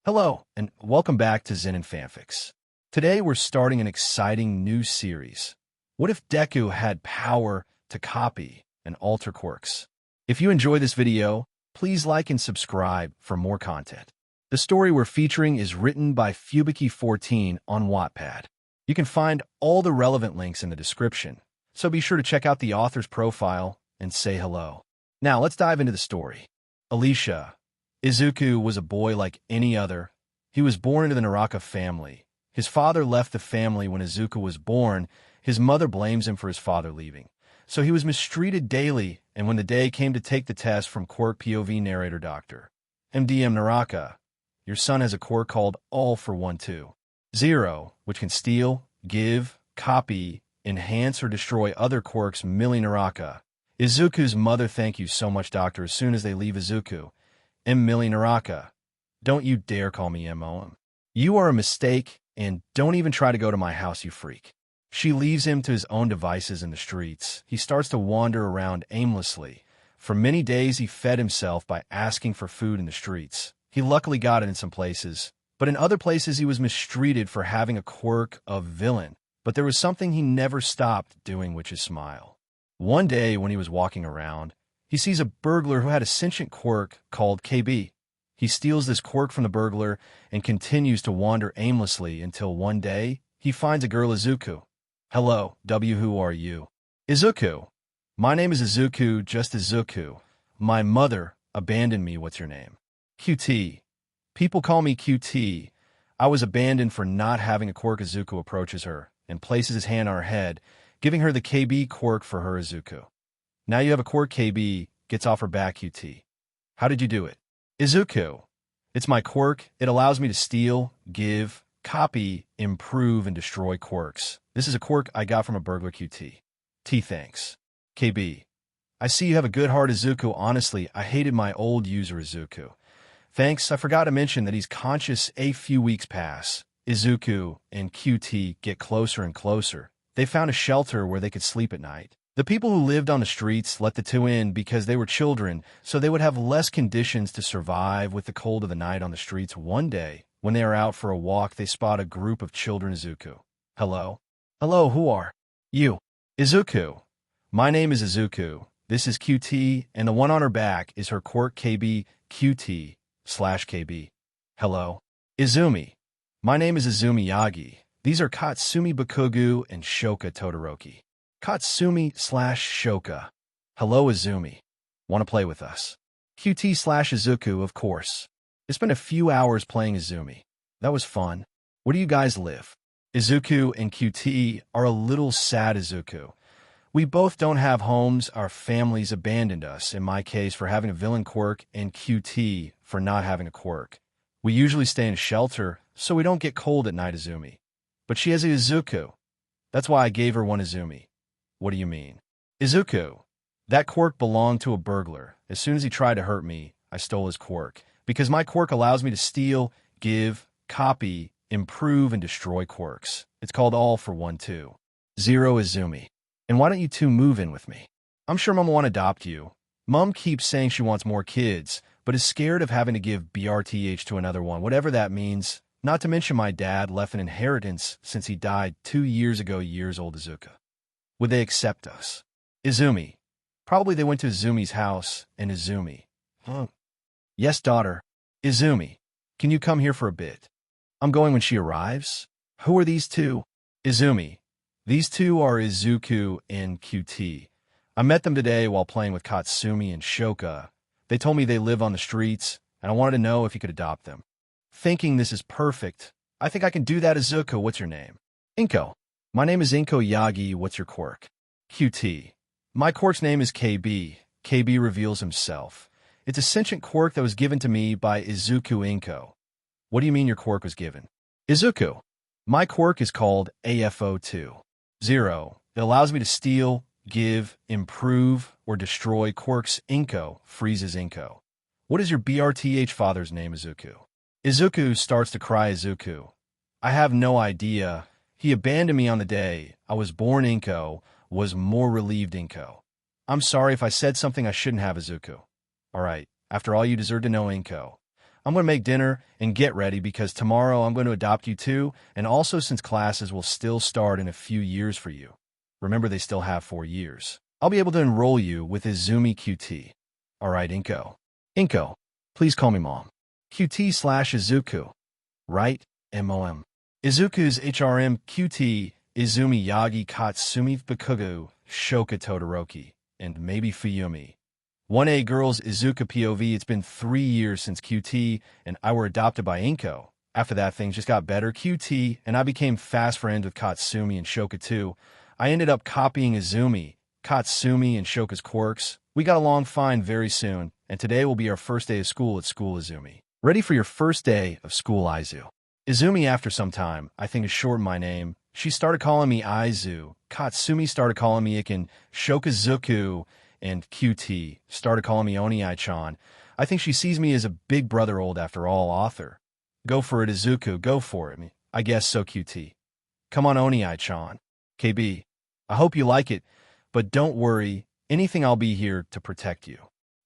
Hello, and welcome back to Zenin Fanfics. Today we're starting an exciting new series. What if Deku had power to copy and alter quirks? If you enjoy this video, please like and subscribe for more content. The story we're featuring is written by Fubiki14 on Wattpad. You can find all the relevant links in the description, so be sure to check out the author's profile and say hello. Now let's dive into the story. Alicia. Izuku was a boy like any other. He was born into the Naraka family. His father left the family when Izuku was born. His mother blames him for his father leaving. So he was mistreated daily, and when the day came to take the test from Quirk POV narrator Dr. MDM Naraka, your son has a quirk called All for 1-2. 0, which can steal, give, copy, enhance, or destroy other quirks. Millie Naraka. Izuku's mother, thank you so much, doctor. As soon as they leave Izuku, Millie Naraka. Don't you dare call me MOM. You are a mistake, and don't even try to go to my house, you freak. She leaves him to his own devices in the streets. He starts to wander around aimlessly. For many days, he fed himself by asking for food in the streets. He luckily got it in some places, but in other places he was mistreated for having a quirk of villain. But there was something he never stopped doing, which is smile. One day, when he was walking around, he sees a burglar who had a sentient quirk called KB. He steals this quirk from the burglar and continues to wander aimlessly until one day he finds a girl, Izuku. Hello, W, who are you? Izuku. My name is Izuku, just Izuku. My mother abandoned me. What's your name? QT. People call me QT. I was abandoned for not having a quirk. Izuku approaches her and places his hand on her head, giving her the KB quirk for her. Izuku. Now you have a quirk. KB gets off her back. QT. How did you do it? Izuku. It's my quirk. It allows me to steal, give, copy, improve, and destroy quirks. This is a quirk I got from a burglar. QT. Thanks. KB. I see you have a good heart. Izuku. Honestly, I hated my old user. Izuku. Thanks. I forgot to mention that he's conscious. A few weeks pass. Izuku and QT get closer and closer. They found a shelter where they could sleep at night. The people who lived on the streets let the two in because they were children, so they would have less conditions to survive with the cold of the night on the streets. One day, when they are out for a walk, they spot a group of children. Izuku. Hello? Hello, who are you? Izuku. My name is Izuku. This is QT, and the one on her back is her quirk KB QT/KB. Hello? Izumi. My name is Izumi Yagi. These are Katsumi Bakugu and Shoka Todoroki. Katsumi/Shoka. Hello, Izumi. Want to play with us? QT/Izuku, of course. I spent a few hours playing Izumi. That was fun. Where do you guys live? Izuku and QT are a little sad. Izuku. We both don't have homes. Our families abandoned us, in my case for having a villain quirk and QT for not having a quirk. We usually stay in a shelter, so we don't get cold at night. Izumi. But she has a Izuku. That's why I gave her one. Izumi. What do you mean? Izuku. That quirk belonged to a burglar. As soon as he tried to hurt me, I stole his quirk. Because my quirk allows me to steal, give, copy, improve, and destroy quirks. It's called All for 1-2. 0 Izumi. And why don't you two move in with me? I'm sure Mom will want to adopt you. Mom keeps saying she wants more kids, but is scared of having to give BRTH to another one, whatever that means. Not to mention my dad left an inheritance since he died 2 years ago. Years old. Izuku. Would they accept us? Izumi. Probably they went to Izumi's house, and Izumi. Yes, daughter. Izumi. Can you come here for a bit? I'm going when she arrives. Who are these two? Izumi. These two are Izuku and QT. I met them today while playing with Katsumi and Shoka. They told me they live on the streets, and I wanted to know if you could adopt them. Thinking this is perfect, I think I can do that. Izuku. What's your name? Inko. My name is Inko Yagi. What's your quirk? QT. My quirk's name is KB. KB reveals himself. It's a sentient quirk that was given to me by Izuku. Inko. What do you mean your quirk was given? Izuku. My quirk is called AFO2. 0. It allows me to steal, give, improve, or destroy quirks. Inko freezes Inko. What is your BRTH father's name? Izuku. Izuku starts to cry. Izuku. I have no idea. He abandoned me on the day I was born. Inko was more relieved. Inko. I'm sorry if I said something I shouldn't have. Izuku. All right. After all, you deserve to know. Inko. I'm going to make dinner and get ready because tomorrow I'm going to adopt you too, and also since classes will still start in a few years for you. Remember, they still have 4 years. I'll be able to enroll you with Izumi QT. All right, Inko. Inko, please call me Mom. QT/Izuku. Right? MOM. Izuku's HRM QT, Izumi Yagi Katsumi Bakugo, Shoka Todoroki, and maybe Fuyumi. 1A girls Izuku POV. It's been 3 years since QT and I were adopted by Inko. After that, things just got better. QT and I became fast friends with Katsumi and Shoka too. I ended up copying Izumi, Katsumi, and Shoka's quirks. We got along fine very soon, and today will be our first day of school at school, Izumi. Ready for your first day of school, Izu. Izumi, after some time, I think is shortened my name. She started calling me Izu. Katsumi started calling me Iken. Shokazuku and QT started calling me Oni-chan. I think she sees me as a big brother old after all author. Go for it, Izuku, go for it. I guess so, QT. Come on, Oni-chan. KB, I hope you like it, but don't worry, anything I'll be here to protect you.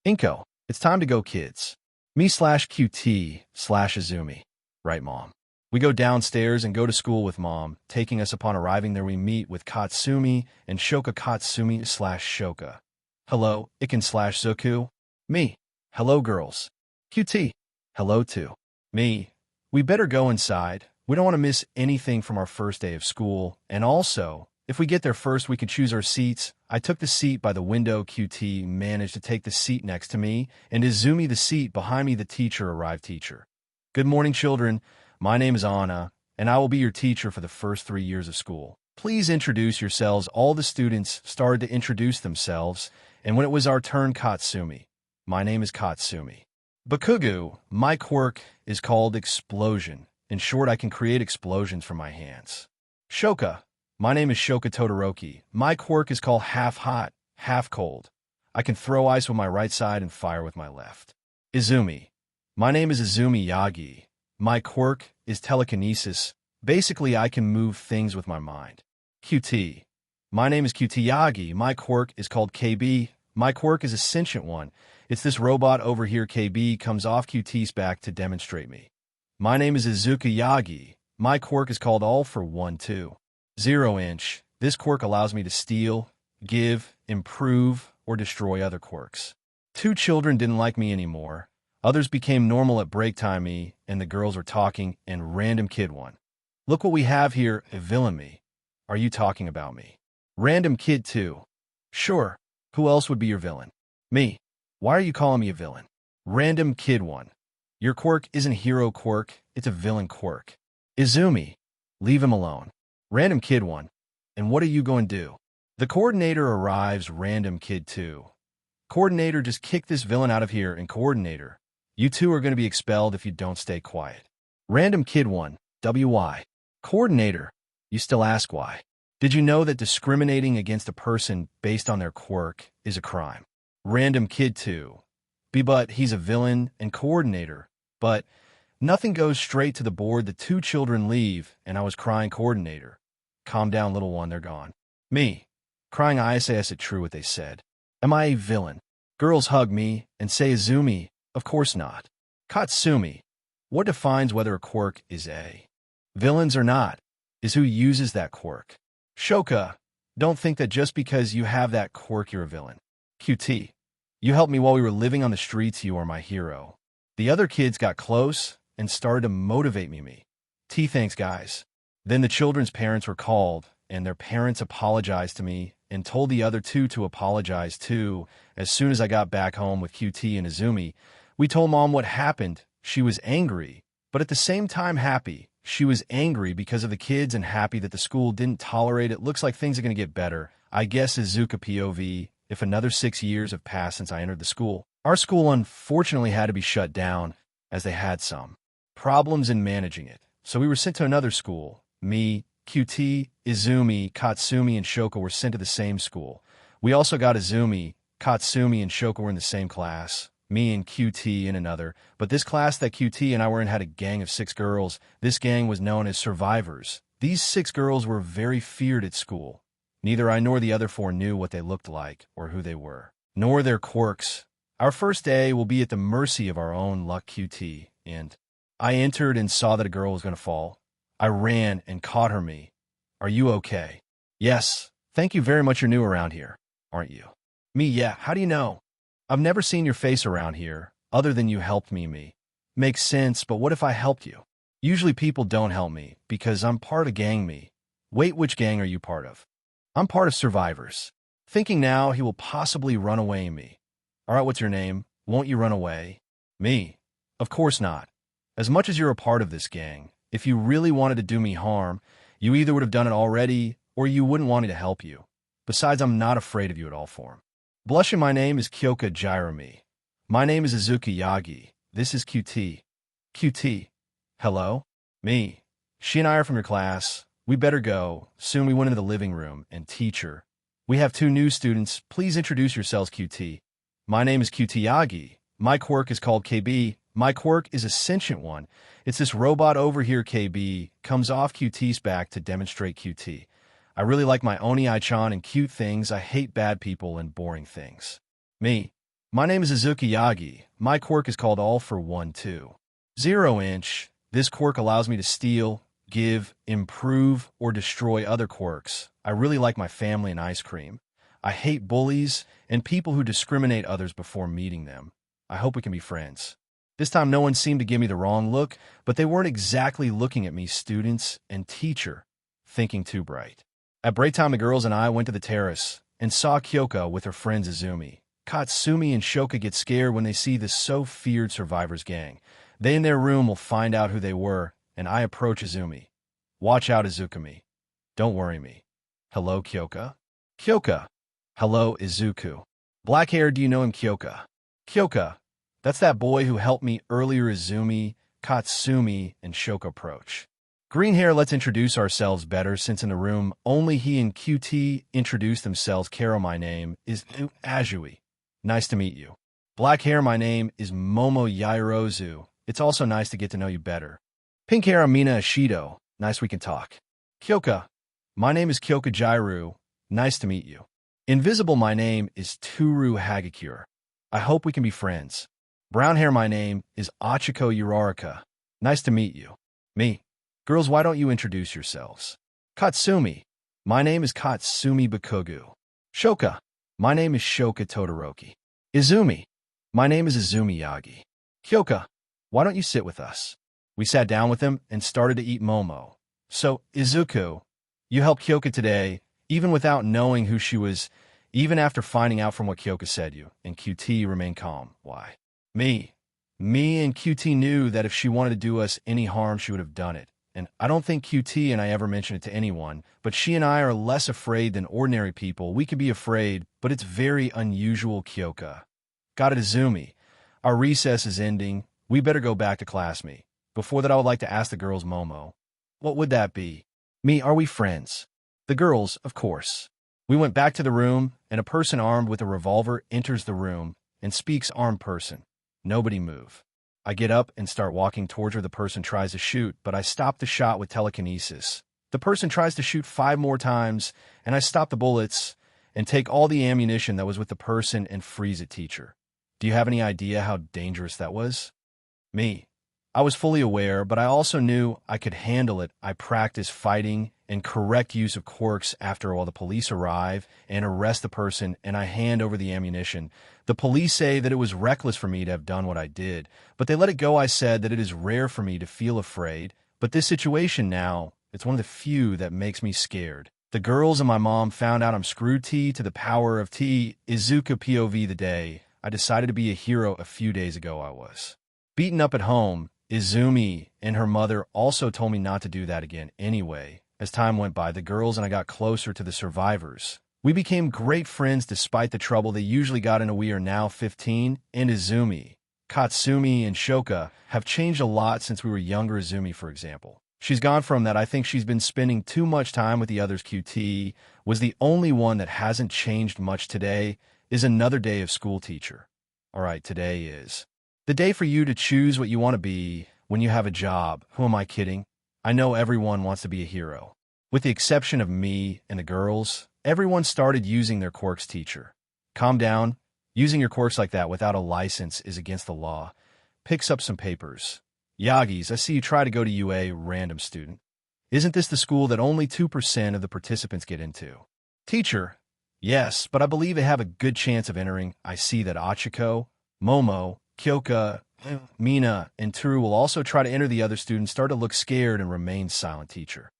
Inko, it's time to go, kids. Me/QT/Izumi. Right, Mom. We go downstairs and go to school with Mom. Taking us upon arriving there, we meet with Katsumi and Shoka. Katsumi/Shoka. Hello, Iken/Zuku. Me. Hello, girls. QT. Hello, too. Me. We better go inside. We don't want to miss anything from our first day of school. And also, if we get there first, we can choose our seats. I took the seat by the window. QT managed to take the seat next to me, and Izumi the seat behind me. The teacher arrived. Teacher. Good morning, children. My name is Anna, and I will be your teacher for the first 3 years of school. Please introduce yourselves. All the students started to introduce themselves, and when it was our turn, Katsumi. My name is Katsumi. Bakugo, my quirk is called Explosion. In short, I can create explosions from my hands. Shoka, my name is Shoka Todoroki. My quirk is called Half Hot, Half Cold. I can throw ice with my right side and fire with my left. Izumi, my name is Izumi Yagi. My quirk is telekinesis. Basically, I can move things with my mind. QT, my name is QT Yagi. My quirk is called KB. My quirk is a sentient one. It's this robot over here. KB comes off QT's back to demonstrate me. My name is Izuku Yagi. My quirk is called All for 1 2 0 inch. This quirk allows me to steal, give, improve, or destroy other quirks. 2 children didn't like me anymore. Others became normal at break time. Me and the girls were talking, and random kid 1. Look what we have here, a villain. Me. Are you talking about me? Random kid 2. Sure. Who else would be your villain? Me. Why are you calling me a villain? Random kid 1. Your quirk isn't a hero quirk, it's a villain quirk. Izumi. Leave him alone. Random kid 1. And what are you going to do? The coordinator arrives. Random kid 2. Coordinator, just kick this villain out of here. And coordinator, you two are going to be expelled if you don't stay quiet. Random kid 1. WY. Coordinator, you still ask why. Did you know that discriminating against a person based on their quirk is a crime? Random kid 2. But he's a villain. And coordinator, but nothing goes straight to the board. The 2 children leave, and I was crying. Coordinator, calm down, little one, they're gone. Me. Crying. I say, is it true what they said? Am I a villain? Girls hug me and say, Izumi, of course not. Katsumi, what defines whether a quirk is a villains or not is who uses that quirk. Shoka, don't think that just because you have that quirk you're a villain. QT, you helped me while we were living on the streets. You are my hero. The other kids got close and started to motivate me. Thanks, guys. Then the children's parents were called, and their parents apologized to me and told the other 2 to apologize too. As soon as I got back home with QT and Izumi, we told Mom what happened. She was angry, but at the same time happy. She was angry because of the kids and happy that the school didn't tolerate it. Looks like things are going to get better. I guess Izuku POV, if another 6 years have passed since I entered the school. Our school unfortunately had to be shut down as they had some problems in managing it. So we were sent to another school. Me, QT, Izumi, Katsumi, and Shoka were sent to the same school. We also got Izumi, Katsumi, and Shoka were in the same class. Me and QT in another, but this class that QT and I were in had a gang of 6 girls. This gang was known as survivors. These 6 girls were very feared at school. Neither I nor the other 4 knew what they looked like or who they were, nor their quirks. Our first day will be at the mercy of our own luck. QT and I entered and saw that a girl was going to fall. I ran and caught her. Me. Are you okay? Yes. Thank you very much. You're new around here, aren't you? Me. Yeah. How do you know? I've never seen your face around here, other than you helped me. Me. Makes sense, but what if I helped you? Usually people don't help me, because I'm part of gang. Me. Wait, which gang are you part of? I'm part of Survivors. Thinking now he will possibly run away. Me. All right, what's your name? Won't you run away? Me. Of course not. As much as you're a part of this gang, if you really wanted to do me harm, you either would have done it already, or you wouldn't want me to help you. Besides, I'm not afraid of you at all, form. Blushing, my name is Kyoka Jirami. My name is Izuku Yagi. This is QT. QT. Hello? Me. She and I are from your class. We better go. Soon we went into the living room, and teacher. We have 2 new students. Please introduce yourselves, QT. My name is QT Yagi. My quirk is called KB. My quirk is a sentient one. It's this robot over here, KB. Comes off QT's back to demonstrate QT. I really like my Oni Ai-chan and cute things. I hate bad people and boring things. Me. My name is Izuku Yagi. My quirk is called All for 1 2. 0 inch. This quirk allows me to steal, give, improve, or destroy other quirks. I really like my family and ice cream. I hate bullies and people who discriminate others before meeting them. I hope we can be friends. This time no one seemed to give me the wrong look, but they weren't exactly looking at me, students and teacher, thinking too bright. At break time, the girls and I went to the terrace and saw Kyoka with her friends Izumi. Katsumi and Shoka get scared when they see this so-feared Survivors gang. They in their room will find out who they were, and I approach Izumi. Watch out, Izukami. Don't worry me. Hello, Kyoka? Kyoka. Hello, Izuku. Black hair, do you know him, Kyoka? Kyoka. That's that boy who helped me earlier. Izumi, Katsumi, and Shoka approach. Green hair, let's introduce ourselves better since in the room only he and QT introduced themselves. Karo, my name is Azui. Nice to meet you. Black hair, my name is Momo Yairozu. It's also nice to get to know you better. Pink hair, Amina Ashido. Nice we can talk. Kyoka. My name is Kyoka Jairu. Nice to meet you. Invisible, my name is Turu Hagakure. I hope we can be friends. Brown hair, my name is Achiko Uraraka. Nice to meet you. Me. Girls, why don't you introduce yourselves? Katsumi. My name is Katsumi Bakugu. Shoka. My name is Shoka Todoroki. Izumi. My name is Izumi Yagi. Kyoka. Why don't you sit with us? We sat down with him and started to eat momo. So, Izuku, you helped Kyoka today, even without knowing who she was, even after finding out from what Kyoka said you, and QT remained calm. Why? Me and QT knew that if she wanted to do us any harm, she would have done it. And I don't think QT and I ever mentioned it to anyone, but she and I are less afraid than ordinary people. We could be afraid, but it's very unusual, Kyoka. Got it, Izumi. Our recess is ending. We better go back to class, me. Before that, I would like to ask the girls, Momo. What would that be? Me, are we friends? The girls, of course. We went back to the room, and a person armed with a revolver enters the room and speaks. Armed person. Nobody move. I get up and start walking towards her. The person tries to shoot, but I stop the shot with telekinesis. The person tries to shoot 5 more times, and I stop the bullets and take all the ammunition that was with the person and freeze it, teacher. Do you have any idea how dangerous that was? Me. I was fully aware, but I also knew I could handle it. I practiced fighting and correct use of quirks after all the police arrive and arrest the person, and I hand over the ammunition. The police say that it was reckless for me to have done what I did, but they let it go. I said that it is rare for me to feel afraid, but this situation now, it's one of the few that makes me scared. The girls and my mom found out I'm screwed. T to the power of T. Izuku POV. The day I decided to be a hero a few days ago, I was beaten up at home. Izumi and her mother also told me not to do that again. Anyway, as time went by, the girls and I got closer to the survivors. We became great friends despite the trouble they usually got into. We are now 15, and Izumi, Katsumi, and Shoka have changed a lot since we were younger. Izumi, for example. She's gone from that. I think she's been spending too much time with the others. QT was the only one that hasn't changed much. Today is another day of school, teacher. All right, today is the day for you to choose what you want to be when you have a job. Who am I kidding? I know everyone wants to be a hero. With the exception of me and the girls, everyone started using their quirks, teacher. Calm down. Using your quirks like that without a license is against the law. Picks up some papers. Yagis, I see you try to go to UA, random student. Isn't this the school that only 2% of the participants get into? Teacher, yes, but I believe they have a good chance of entering. I see that Achiko, Momo, Kyoka, Mina, and Turu will also try to enter. The other students start to look scared and remain silent. Teacher,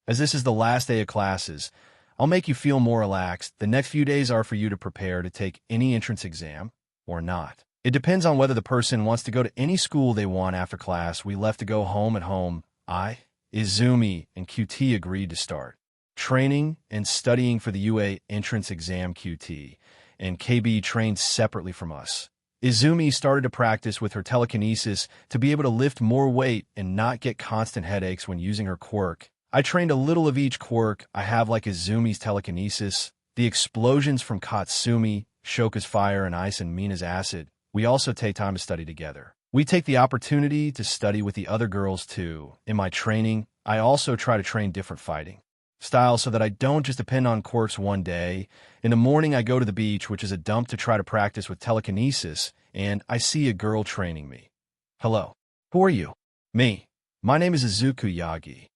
as this is the last day of classes, I'll make you feel more relaxed. The next few days are for you to prepare to take any entrance exam or not. It depends on whether the person wants to go to any school they want after class. We left to go home at home. Izumi, and QT agreed to start training and studying for the UA entrance exam. QT and KB trained separately from us. Izumi started to practice with her telekinesis to be able to lift more weight and not get constant headaches when using her quirk. I trained a little of each quirk I have, like Izumi's telekinesis, the explosions from Katsumi, Shoka's fire and ice, and Mina's acid. We also take time to study together. We take the opportunity to study with the other girls too. In my training, I also try to train different fighting styles so that I don't just depend on quirks one day. In the morning, I go to the beach, which is a dump, to try to practice with telekinesis, and I see a girl training me. Hello. Who are you? Me. My name is Izuku Yagi.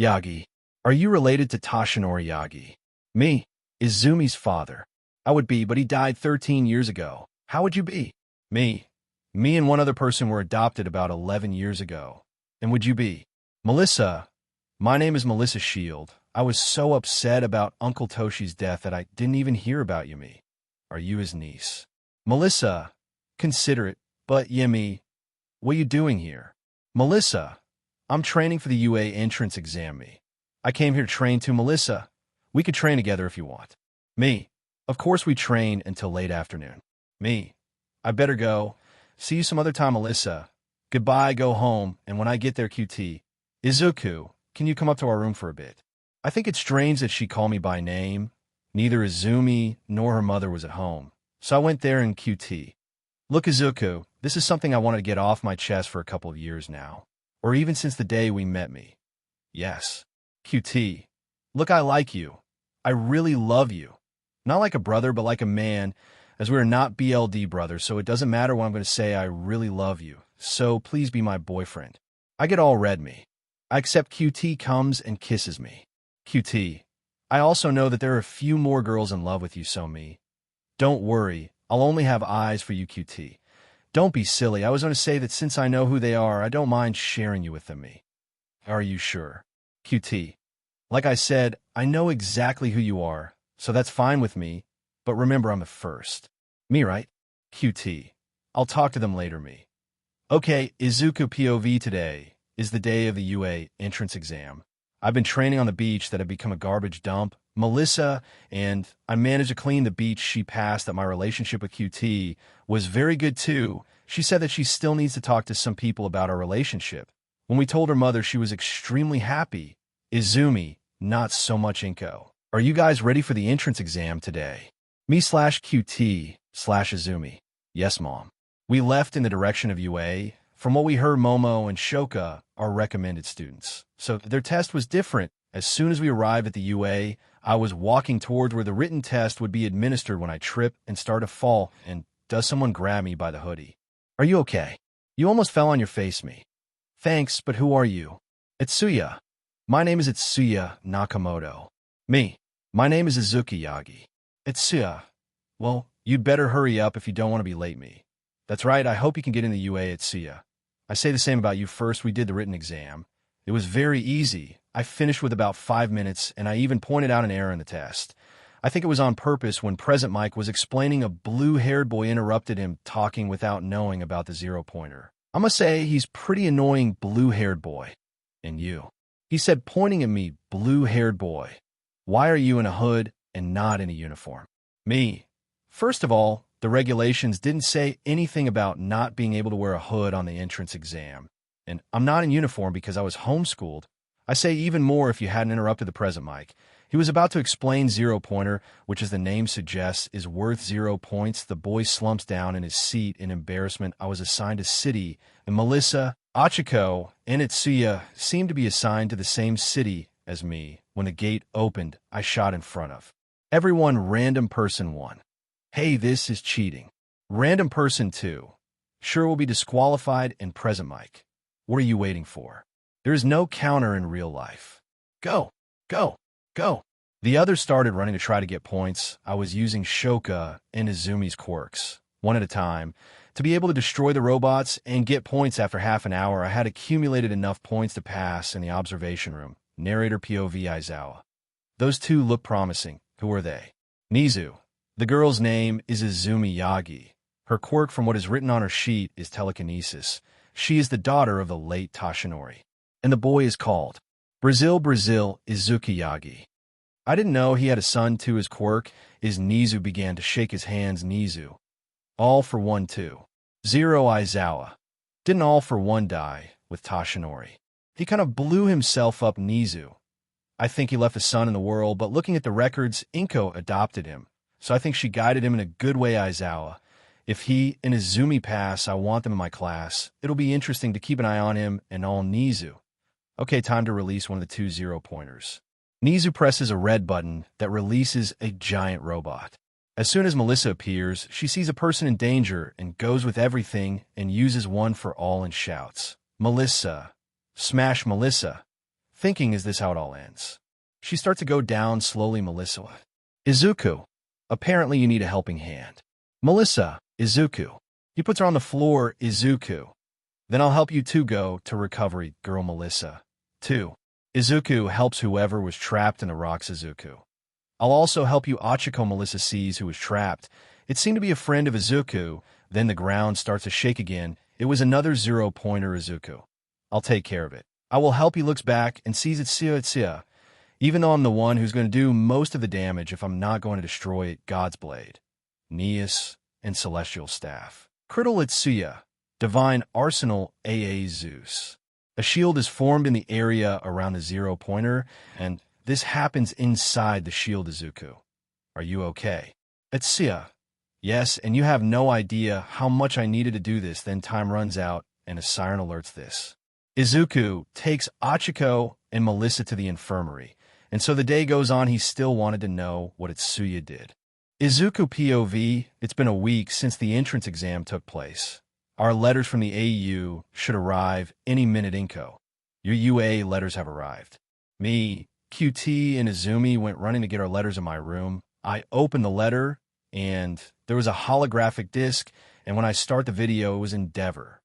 Yagi. Are you related to Toshinori Yagi? Me. Izumi's father. I would be, but he died 13 years ago. How would you be? Me. Me and one other person were adopted about 11 years ago. And would you be? Melissa. My name is Melissa Shield. I was so upset about Uncle Toshi's death that I didn't even hear about Yumi. Are you his niece? Melissa. Considerate, but Yumi. What are you doing here? Melissa. I'm training for the UA entrance exam. Me. I came here to train too. Melissa. We could train together if you want. Me. Of course we train until late afternoon. Me. I better go. See you some other time, Melissa. Goodbye, go home, and when I get there, QT. Izuku, can you come up to our room for a bit? I think it's strange that she called me by name. Neither Izumi nor her mother was at home, so I went there. And QT. Look, Izuku, this is something I wanted to get off my chest for a couple of years now, or even since the day we met. Me. Yes. QT. Look, I like you. I really love you. Not like a brother, but like a man, as we are not BLD brothers, so it doesn't matter what I'm going to say. I really love you, so please be my boyfriend. I get all red. Me. I accept. QT comes and kisses me. QT. I also know that there are a few more girls in love with you, so me. Don't worry, I'll only have eyes for you. QT. Don't be silly. I was going to say that since I know who they are, I don't mind sharing you with them. Me. Are you sure? QT. Like I said, I know exactly who you are, so that's fine with me, but remember I'm the first. Me, right? QT. I'll talk to them later. Me. Okay, Izuku. POV. Today is the day of the UA entrance exam. I've been training on the beach that had become a garbage dump. Melissa and I managed to clean the beach. She passed that. My relationship with QT was very good too. She said that she still needs to talk to some people about our relationship. When we told her mother, she was extremely happy. Izumi, not so much. Inko. Are you guys ready for the entrance exam today? Me/QT/Izumi. Yes, Mom. We left in the direction of UA. From what we heard, Momo and Shoka are recommended students, so their test was different. As soon as we arrived at the UA, I was walking towards where the written test would be administered when I trip and start to fall, and does someone grab me by the hoodie. Are you okay? You almost fell on your face. Me. Thanks, but who are you? Itsuya. My name is Itsuya Nakamoto. Me. My name is Izuku Yagi. Itsuya. Well, you'd better hurry up if you don't want to be late. Me. That's right, I hope you can get in the UA. Itsuya. I say the same about you. First, we did the written exam. It was very easy. I finished with about 5 minutes, and I even pointed out an error in the test. I think it was on purpose. When Present Mike was explaining, a blue-haired boy interrupted him talking without knowing about the zero-pointer. I must say, he's pretty annoying, blue-haired boy. And you. He said, pointing at me, blue-haired boy. Why are you in a hood and not in a uniform? Me. First of all, the regulations didn't say anything about not being able to wear a hood on the entrance exam. And I'm not in uniform because I was homeschooled. I say even more if you hadn't interrupted the Present Mike. He was about to explain zero-pointer, which as the name suggests is worth 0 points. The boy slumps down in his seat in embarrassment. I was assigned a city, and Melissa, Achiko, and Itsuya seemed to be assigned to the same city as me. When the gate opened, I shot in front of everyone. Random person 1. Hey, this is cheating. Random person 2. Sure will be disqualified. And Present Mike. What are you waiting for? There is no counter in real life. Go, go, go. The others started running to try to get points. I was using Shoka and Izumi's quirks, one at a time, to be able to destroy the robots and get points after half an hour. I had accumulated enough points to pass in the observation room. Narrator POV Aizawa. Those two look promising. Who are they? Nizu. The girl's name is Izumi Yagi. Her quirk, from what is written on her sheet, is telekinesis. She is the daughter of the late Toshinori. And the boy is called Brazil Izuku Yagi. I didn't know he had a son too. His quirk is Nizu began to shake his hands. Nizu. All for one too. Zero Aizawa. Didn't all for one die with Toshinori? He kind of blew himself up. Nizu. I think he left a son in the world, but looking at the records, Inko adopted him. So I think she guided him in a good way. Aizawa. If he and Izumi pass, I want them in my class. It'll be interesting to keep an eye on him and all. Nizu. Okay, time to release one of the 2 0-pointers. Nizu presses a red button that releases a giant robot. As soon as Melissa appears, she sees a person in danger and goes with everything and uses one for all and shouts, "Melissa! Smash Melissa!" Thinking, is this how it all ends? She starts to go down slowly. Melissa. Izuku. Apparently you need a helping hand. Melissa. Izuku. He puts her on the floor. Izuku. Then I'll help you two go to recovery. Girl. Melissa. 2. Izuku helps whoever was trapped in the rocks. Izuku. I'll also help you. Achiko. Melissa sees who was trapped. It seemed to be a friend of Izuku. Then the ground starts to shake again. It was another 0-pointer. Izuku. I'll take care of it. I will help. He looks back and sees it's Sia. Even though I'm the one who's going to do most of the damage if I'm not going to destroy it. God's Blade. Neas and Celestial Staff. Criddle Itsuya. Divine Arsenal. AA Zeus. A shield is formed in the area around the 0-pointer, and this happens inside the shield. Izuku. Are you okay? Itsuya. Yes, and you have no idea how much I needed to do this. Then time runs out, and a siren alerts this. Izuku takes Achiko and Melissa to the infirmary, and so the day goes on. He still wanted to know what Itsuya did. Izuku POV. It's been a week since the entrance exam took place. Our letters from the AU should arrive any minute. Inko. Your UA letters have arrived. Me, QT, and Izumi went running to get our letters in my room. I opened the letter, and there was a holographic disc, and when I start the video, it was Endeavor.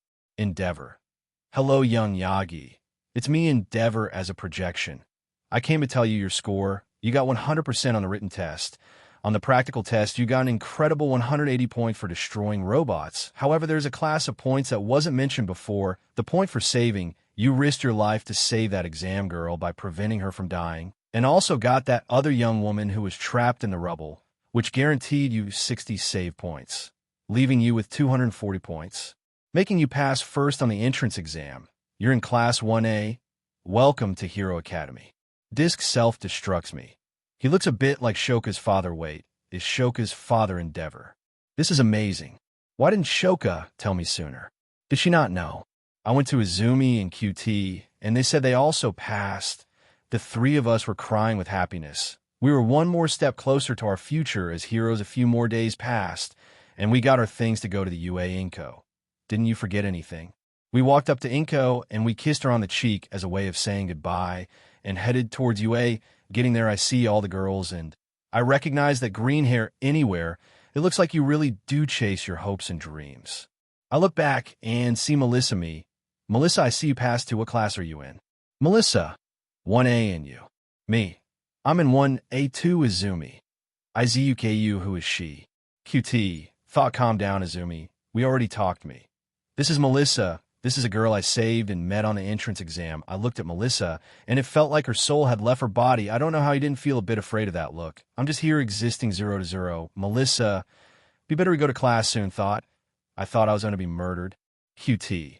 Hello, young Yagi. It's me, Endeavor, as a projection. I came to tell you your score. You got 100% on the written test. On the practical test, you got an incredible 180 points for destroying robots. However, there's a class of points that wasn't mentioned before. The point for saving. You risked your life to save that exam girl by preventing her from dying, and also got that other young woman who was trapped in the rubble, which guaranteed you 60 save points, leaving you with 240 points, making you pass first on the entrance exam. You're in Class 1A. Welcome to Hero Academy. Disc self-destructs me. He looks a bit like Shoka's father. Wait, is Shoka's father Endeavor? This is amazing. Why didn't Shoka tell me sooner? Did she not know? I went to Izumi and QT, and they said they also passed. The 3 of us were crying with happiness. We were one more step closer to our future as heroes. A few more days passed, and we got our things to go to the UA. Inko. Didn't you forget anything? We walked up to Inko, and we kissed her on the cheek as a way of saying goodbye, and headed towards UA. Getting there, I see all the girls, and I recognize that green hair anywhere. It looks like you really do chase your hopes and dreams. I look back and see Melissa. Me. Melissa, I see you pass to. What class are you in? Melissa. 1A. And you? Me. I'm in 1A2. Izumi. Izuku. Who is she? QT. Thought. Calm down, Izumi. We already talked. Me. This is Melissa. This is a girl I saved and met on the entrance exam. I looked at Melissa, and it felt like her soul had left her body. I don't know how he didn't feel a bit afraid of that look. I'm just here existing 0 to 0. Melissa, be better we go to class soon. I thought I was going to be murdered. QT.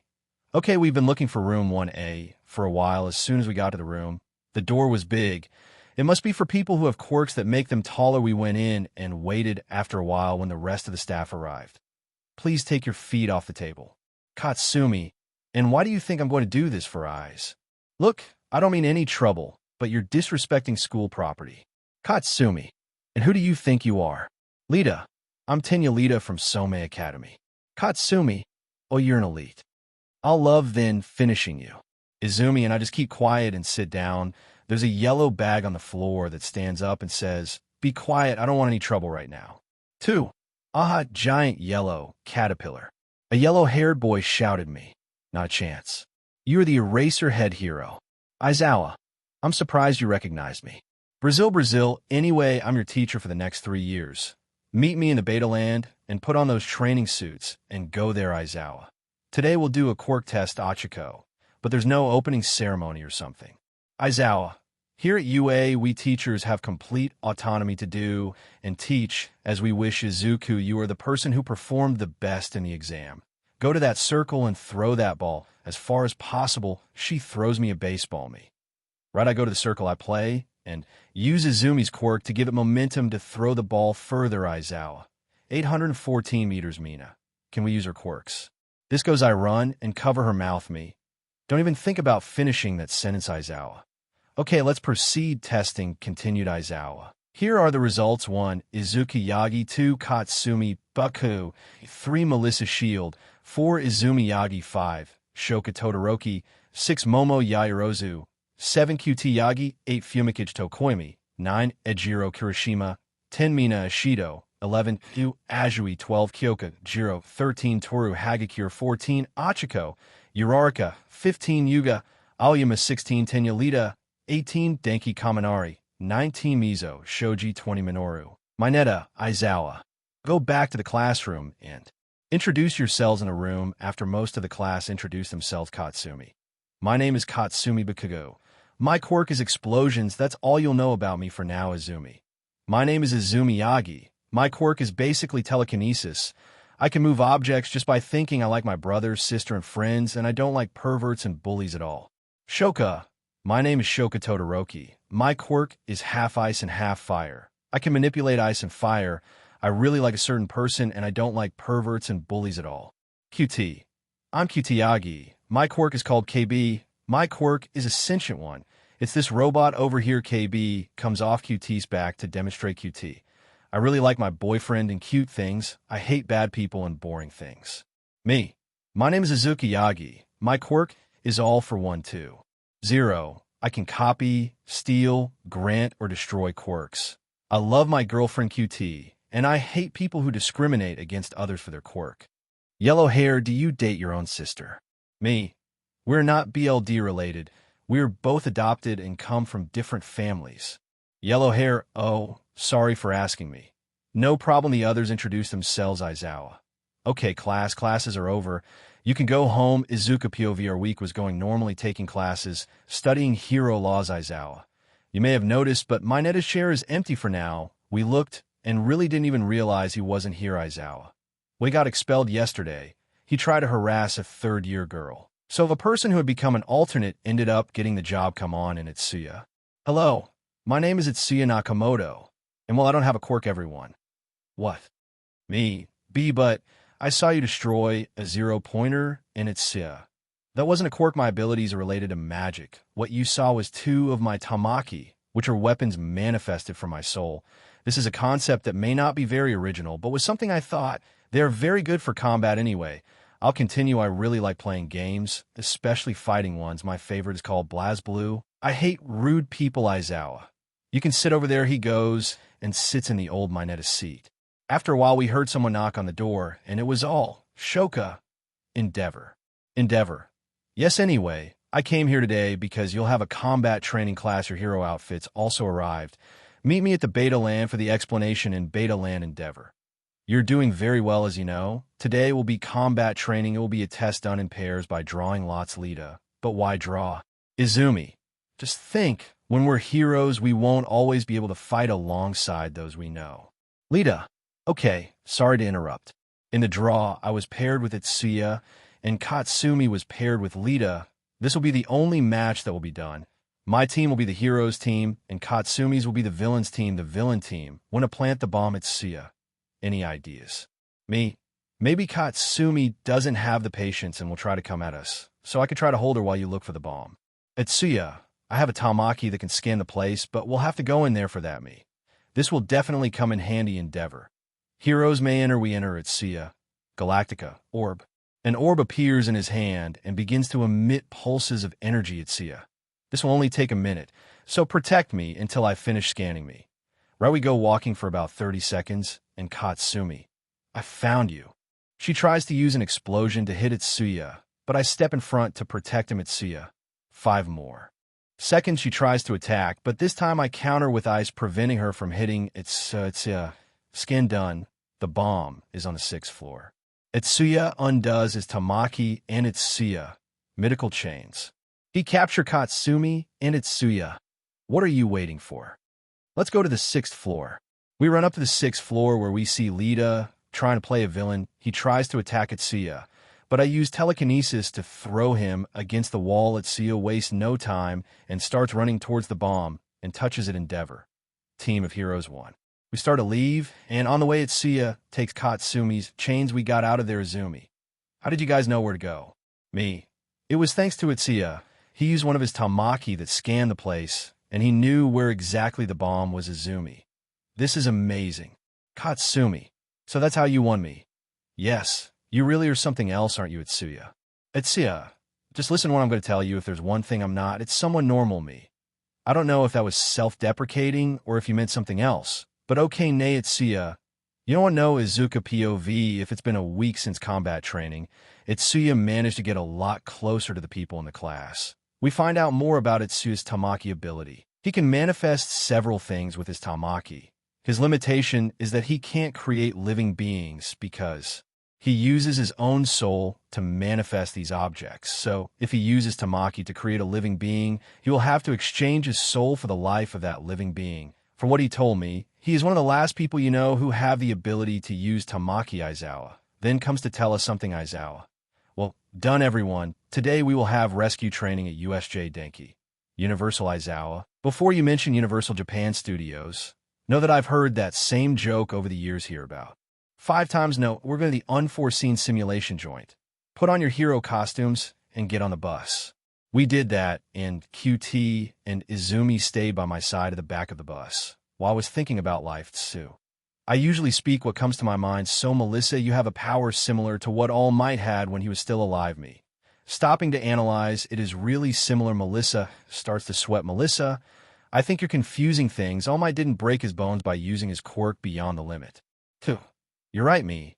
Okay, we've been looking for room 1A for a while. As soon as we got to the room, the door was big. It must be for people who have quirks that make them taller. We went in and waited after a while when the rest of the staff arrived. Please take your feet off the table. Katsumi, and why do you think I'm going to do this for eyes? Look, I don't mean any trouble, but you're disrespecting school property. Katsumi, and who do you think you are? Lita, I'm Tenya Lita from Some Academy. Katsumi, oh, you're an elite. I'll love then finishing you. Izumi and I just keep quiet and sit down. There's a yellow bag on the floor that stands up and says, "Be quiet, I don't want any trouble right now." 2. Aha, giant yellow caterpillar. A yellow-haired boy shouted me. Not a chance. You're the eraser head hero. Aizawa, I'm surprised you recognized me. Brazil, Brazil, anyway, I'm your teacher for the next 3 years. Meet me in the beta land and put on those training suits and go there, Aizawa. Today we'll do a quirk test, Achiko, but there's no opening ceremony or something. Aizawa, here at UA, we teachers have complete autonomy to do and teach as we wish. Izuku, you are the person who performed the best in the exam. Go to that circle and throw that ball as far as possible. She throws me a baseball, me. Right, I go to the circle I play and use Izumi's quirk to give it momentum to throw the ball further, Aizawa. 814 meters, Mina. Can we use her quirks? This goes I run and cover her mouth, me. Don't even think about finishing that sentence, Aizawa. Okay, let's proceed. Testing continued, Aizawa. Here are the results. 1. Izuku Yagi. 2. Katsumi Baku. 3. Melissa Shield. 4. Izumi Yagi. 5. Shoka Todoroki. 6. Momo Yairozu. 7. QT Yagi. 8. Fumikage Tokoimi. 9. Ejiro Kirishima. 10. Mina Ishido. 11. Yu Azui. 12. Kyoka Jiro. 13. Toru Hagakure. 14. Achiko Urarika. 15. Yuga Aoyama. 16. Tenya Lita. 18. Denki Kaminari. 19. Mizo Shoji. 20. Minoru Mineta Aizawa. Go back to the classroom and introduce yourselves in a room after most of the class introduce themselves. Katsumi. My name is Katsumi Bakugo. My quirk is explosions. That's all you'll know about me for now. Izumi. My name is Izumi Yagi. My quirk is basically telekinesis. I can move objects just by thinking. I like my brother, sister, and friends, and I don't like perverts and bullies at all. Shoka. My name is Shoka Todoroki. My quirk is half ice and half fire. I can manipulate ice and fire. I really like a certain person, and I don't like perverts and bullies at all. QT. I'm QT Yagi. My quirk is called KB. My quirk is a sentient one. It's this robot over here. KB comes off QT's back to demonstrate QT. I really like my boyfriend and cute things. I hate bad people and boring things. Me. My name is Izuku Yagi. My quirk is all for 1, 2. 0. I can copy, steal, grant, or destroy quirks. I love my girlfriend QT, and I hate people who discriminate against others for their quirk. Yellow hair, do you date your own sister? Me. We're not BLD related. We're both adopted and come from different families. Yellow hair, oh, sorry for asking me. No problem. The others introduce themselves. Aizawa. Okay, classes are over. You can go home. Izuku POV. Our week was going normally, taking classes, studying hero laws. Aizawa. You may have noticed, but my Netta's chair is empty for now. We looked and really didn't even realize he wasn't here. Aizawa. We got expelled yesterday. He tried to harass a third-year girl. So the person who had become an alternate ended up getting the job. Come on in, Itsuya. Hello. My name is Itsuya Nakamoto. And well, I don't have a quirk, everyone. What? Me. B, but I saw you destroy a 0-pointer in Itsuya. That wasn't a quirk. My abilities are related to magic. What you saw was 2 of my tamaki, which are weapons manifested from my soul. This is a concept that may not be very original, but was something I thought. They're very good for combat anyway. I'll continue. I really like playing games, especially fighting ones. My favorite is called BlazBlue. I hate rude people. Aizawa. You can sit over there. He goes and sits in the old Mineta seat. After a while, we heard someone knock on the door, and it was all Shoka. Endeavor. Yes, anyway, I came here today because you'll have a combat training class. Your hero outfits also arrived. Meet me at the Beta Land for the explanation in Beta Land Endeavor. You're doing very well, as you know. Today will be combat training. It will be a test done in pairs by drawing lots. Lita. But why draw? Izumi. Just think, when we're heroes, we won't always be able to fight alongside those we know. Lita. Okay, sorry to interrupt. In the draw, I was paired with Itsuya, and Katsumi was paired with Lita. This will be the only match that will be done. My team will be the heroes team, and Katsumi's will be the villains team. The villain team want to plant the bomb at Itsuya. Any ideas? Me. Maybe Katsumi doesn't have the patience and will try to come at us, so I could try to hold her while you look for the bomb. Itsuya, I have a tamaki that can scan the place, but we'll have to go in there for that. Me. This will definitely come in handy. Endeavor. Heroes may enter. We enter. Itsuya. Galactica. Orb. An orb appears in his hand and begins to emit pulses of energy at Tsuya. This will only take a minute, so protect me until I finish scanning me. Right, we go walking for about 30 seconds, and Katsumi. I found you. She tries to use an explosion to hit Tsuya, but I step in front to protect him at Tsuya. 5 more. Second, she tries to attack, but this time I counter with ice, preventing her from hitting Tsuya. Skin done. The bomb is on the 6th floor. Tsuya undoes his Tamaki and Tsuya. Mythical chains. He captured Katsumi and Tsuya. What are you waiting for? Let's go to the 6th floor. We run up to the 6th floor where we see Lita trying to play a villain. He tries to attack Tsuya, but I use telekinesis to throw him against the wall. Tsuya wastes no time and starts running towards the bomb and touches it. Endeavor. Team of Heroes 1. We start to leave, and on the way Tsuya takes Katsumi's chains. We got out of there. Izumi. How did you guys know where to go? Me. It was thanks to Tsuya. He used one of his Tamaki that scanned the place, and he knew where exactly the bomb was. Izumi. This is amazing. Katsumi. So that's how you won me. Yes, you really are something else, aren't you, Tsuya? Tsuya, just listen to what I'm going to tell you. If there's one thing I'm not, it's someone normal me. I don't know if that was self-deprecating or if you meant something else, but okay, nay, Tsuya. You don't know Izuku POV if it's been a week since combat training. Tsuya managed to get a lot closer to the people in the class. We find out more about Tsuya's Tamaki ability. He can manifest several things with his Tamaki. His limitation is that he can't create living beings because he uses his own soul to manifest these objects. So, if he uses Tamaki to create a living being, he will have to exchange his soul for the life of that living being. From what he told me, he is one of the last people you know who have the ability to use Tamaki. Aizawa then comes to tell us something. Aizawa. Well, done everyone. Today we will have rescue training at USJ Denki. Universal. Aizawa. Before you mention Universal Japan Studios, know that I've heard that same joke over the years here about. 5 times no, we're going to the unforeseen simulation joint. Put on your hero costumes and get on the bus. We did that, and QT and Izumi stayed by my side at the back of the bus while I was thinking about life too. I usually speak what comes to my mind, so Melissa, you have a power similar to what All Might had when he was still alive. Me. Stopping to analyze, it is really similar. Melissa starts to sweat. Melissa, I think you're confusing things. All Might didn't break his bones by using his quirk beyond the limit. 2. You're right, me.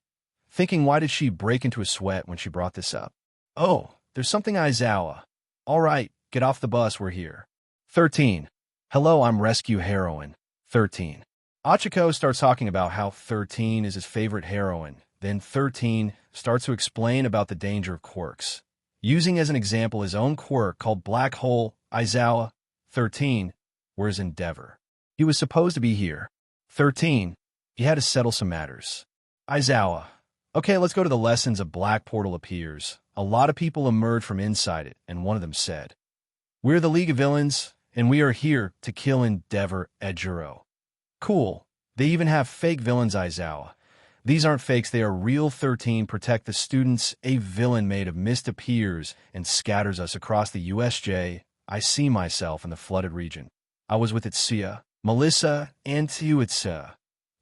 Thinking, why did she break into a sweat when she brought this up? Oh, there's something. Aizawa. All right, get off the bus, we're here. 13. Hello, I'm Rescue Heroine. 13. Achiko starts talking about how 13 is his favorite heroine. Then 13 starts to explain about the danger of quirks, using as an example his own quirk called Black Hole. Aizawa. 13. Where's Endeavor? He was supposed to be here. 13. He had to settle some matters. Aizawa. Okay, let's go to the lessons. A black portal appears. A lot of people emerge from inside it, and one of them said, "We're the League of Villains, and we are here to kill Endeavor Ejiro." Cool. They even have fake villains. Aizawa. These aren't fakes, they are real. 13. Protect the students. A villain made of mist appears and scatters us across the USJ. I see myself in the flooded region. I was with Tsuya, Melissa, and Tsuya.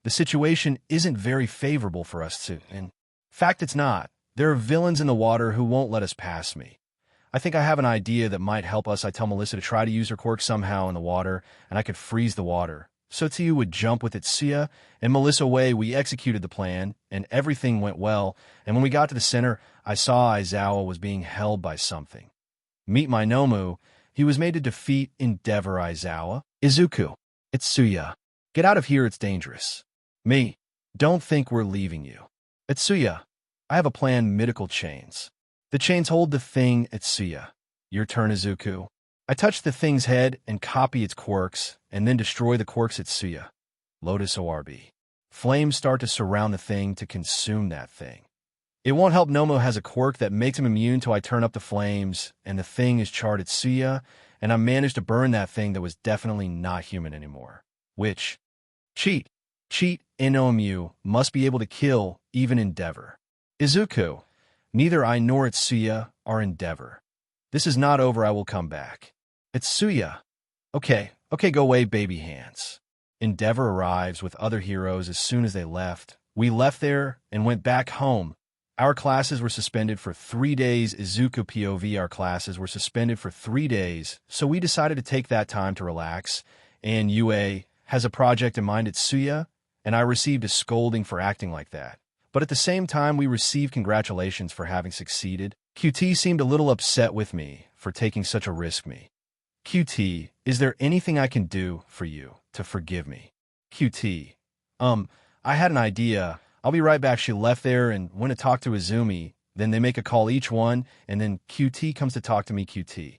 The situation isn't very favorable for us to. In fact, it's not. There are villains in the water who won't let us pass me. I think I have an idea that might help us. I tell Melissa to try to use her quirk somehow in the water, and I could freeze the water. So Tsuya would jump with Tsuya and Melissa away. We executed the plan, and everything went well. And when we got to the center, I saw Aizawa was being held by something. Meet my Nomu. He was made to defeat Endeavor. Aizawa. Izuku. Tsuya. Get out of here, it's dangerous. Me. Don't think we're leaving you. Tsuya. I have a plan. Mythical chains. The chains hold the thing. Tsuya. Your turn, Izuku. I touch the thing's head and copy its quirks, and then destroy the quirks. Tsuya. Lotus Orb. Flames start to surround the thing to consume that thing. It won't help. Nomo has a quirk that makes him immune till I turn up the flames, and the thing is charred. Tsuya, and I managed to burn that thing that was definitely not human anymore. Which? Cheat. Cheat. Inomu must be able to kill even Endeavor. Izuku. Neither I nor Tsuya are Endeavor. This is not over. I will come back. Tsuya. Okay, go away, baby hands. Endeavor arrives with other heroes as soon as they left. We left there and went back home. Our classes were suspended for 3 days. Izuku POV, our classes were suspended for 3 days, so we decided to take that time to relax. And UA has a project in mind at Suya, and I received a scolding for acting like that. But at the same time, we received congratulations for having succeeded. QT seemed a little upset with me for taking such a risk. QT, is there anything I can do for you to forgive me? QT, I had an idea. I'll be right back. She left there and went to talk to Izumi. Then they make a call each one, and then QT comes to talk to me. QT,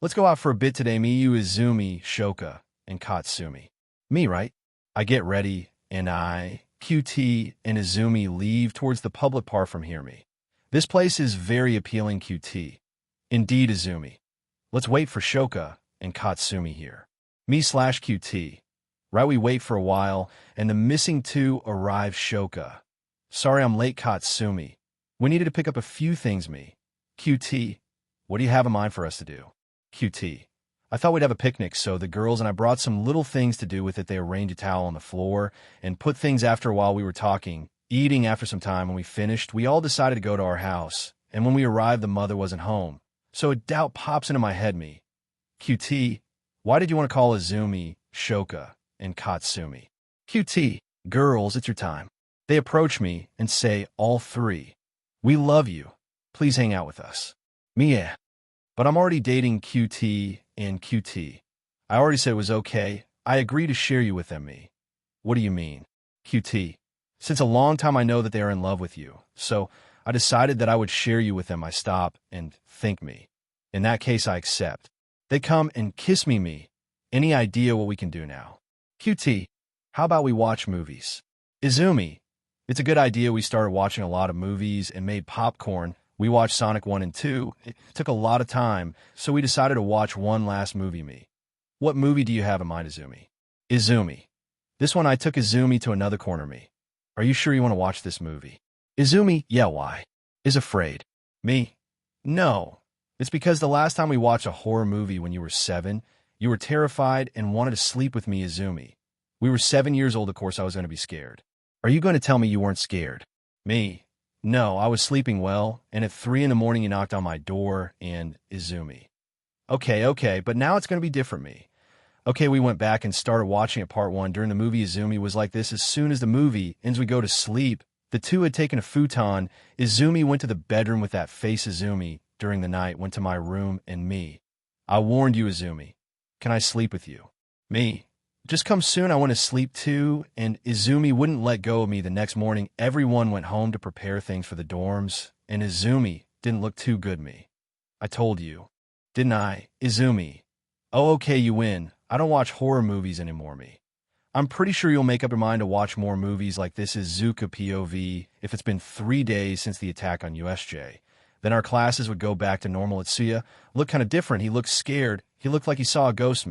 let's go out for a bit today. Me, you, Izumi, Shoka, and Katsumi. Me, right? I get ready, and QT, and Izumi leave towards the public park from here. This place is very appealing. QT, indeed, Izumi. Let's wait for Shoka and Katsumi here. Me/QT. Right, we wait for a while, and the missing two arrive. Shoka. Sorry I'm late. Katsumi. We needed to pick up a few things. QT. What do you have in mind for us to do? QT. I thought we'd have a picnic, so the girls and I brought some little things to do with it. They arranged a towel on the floor and put things after a while. We were talking, eating after some time. When we finished, we all decided to go to our house, and when we arrived, the mother wasn't home. So a doubt pops into my head. QT, why did you want to call Izumi, Shoka, and Katsumi? QT, girls, it's your time. They approach me and say, all three, we love you. Please hang out with us. Yeah. But I'm already dating QT and QT. I already said it was okay. I agree to share you with them. What do you mean? QT, since a long time I know that they are in love with you, so I decided that I would share you with them. I stop and think. In that case, I accept. They come and kiss me. Any idea what we can do now? QT, how about we watch movies? Izumi, it's a good idea. We started watching a lot of movies and made popcorn. We watched Sonic 1 and 2. It took a lot of time, so we decided to watch one last movie. What movie do you have in mind, Izumi? Izumi, this one I took Izumi to another corner. Are you sure you want to watch this movie? Izumi, yeah, why? Is afraid. Me? No. It's because the last time we watched a horror movie when you were 7, you were terrified and wanted to sleep with me, Izumi. We were 7 years old, of course I was going to be scared. Are you going to tell me you weren't scared? Me? No, I was sleeping well, and at 3 in the morning you knocked on my door, and Izumi. Okay, but now it's going to be different. Okay, we went back and started watching it part 1. During the movie, Izumi was like this. As soon as the movie ends, we go to sleep. The two had taken a futon. Izumi went to the bedroom with that face. Izumi, during the night, went to my room, and me. I warned you, Izumi. Can I sleep with you? Me. Just come soon, I want to sleep too. And Izumi wouldn't let go of me. The next morning, everyone went home to prepare things for the dorms, and Izumi didn't look too good. I told you, didn't I, Izumi? Oh, okay, you win. I don't watch horror movies anymore. I'm pretty sure you'll make up your mind to watch more movies like this. Izuku POV. If it's been 3 days since the attack on USJ, then our classes would go back to normal. Atsuya looked kind of different. He looked scared. He looked like he saw a ghost.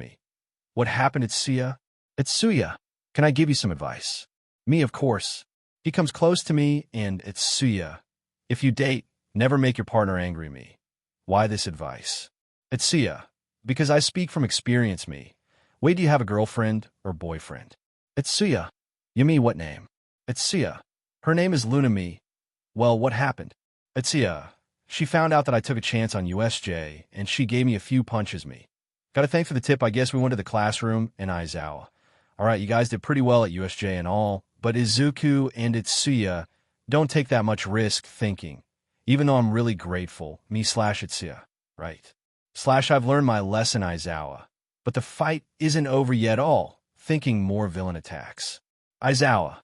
What happened, Atsuya? Atsuya, can I give you some advice? Me, of course. He comes close to me, and Atsuya, if you date, never make your partner angry. Why this advice? Atsuya, because I speak from experience. Wait, do you have a girlfriend or boyfriend? Atsuya, you mean what name? Atsuya, her name is Luna. Well, what happened? Atsuya, she found out that I took a chance on USJ, and she gave me a few punches. Gotta thank for the tip. I guess we went to the classroom in Aizawa. All right, you guys did pretty well at USJ and all, but Izuku and Atsuya don't take that much risk thinking, even though I'm really grateful. Me/Atsuya, right? I've learned my lesson, Aizawa. But the fight isn't over yet all, thinking more villain attacks. Aizawa,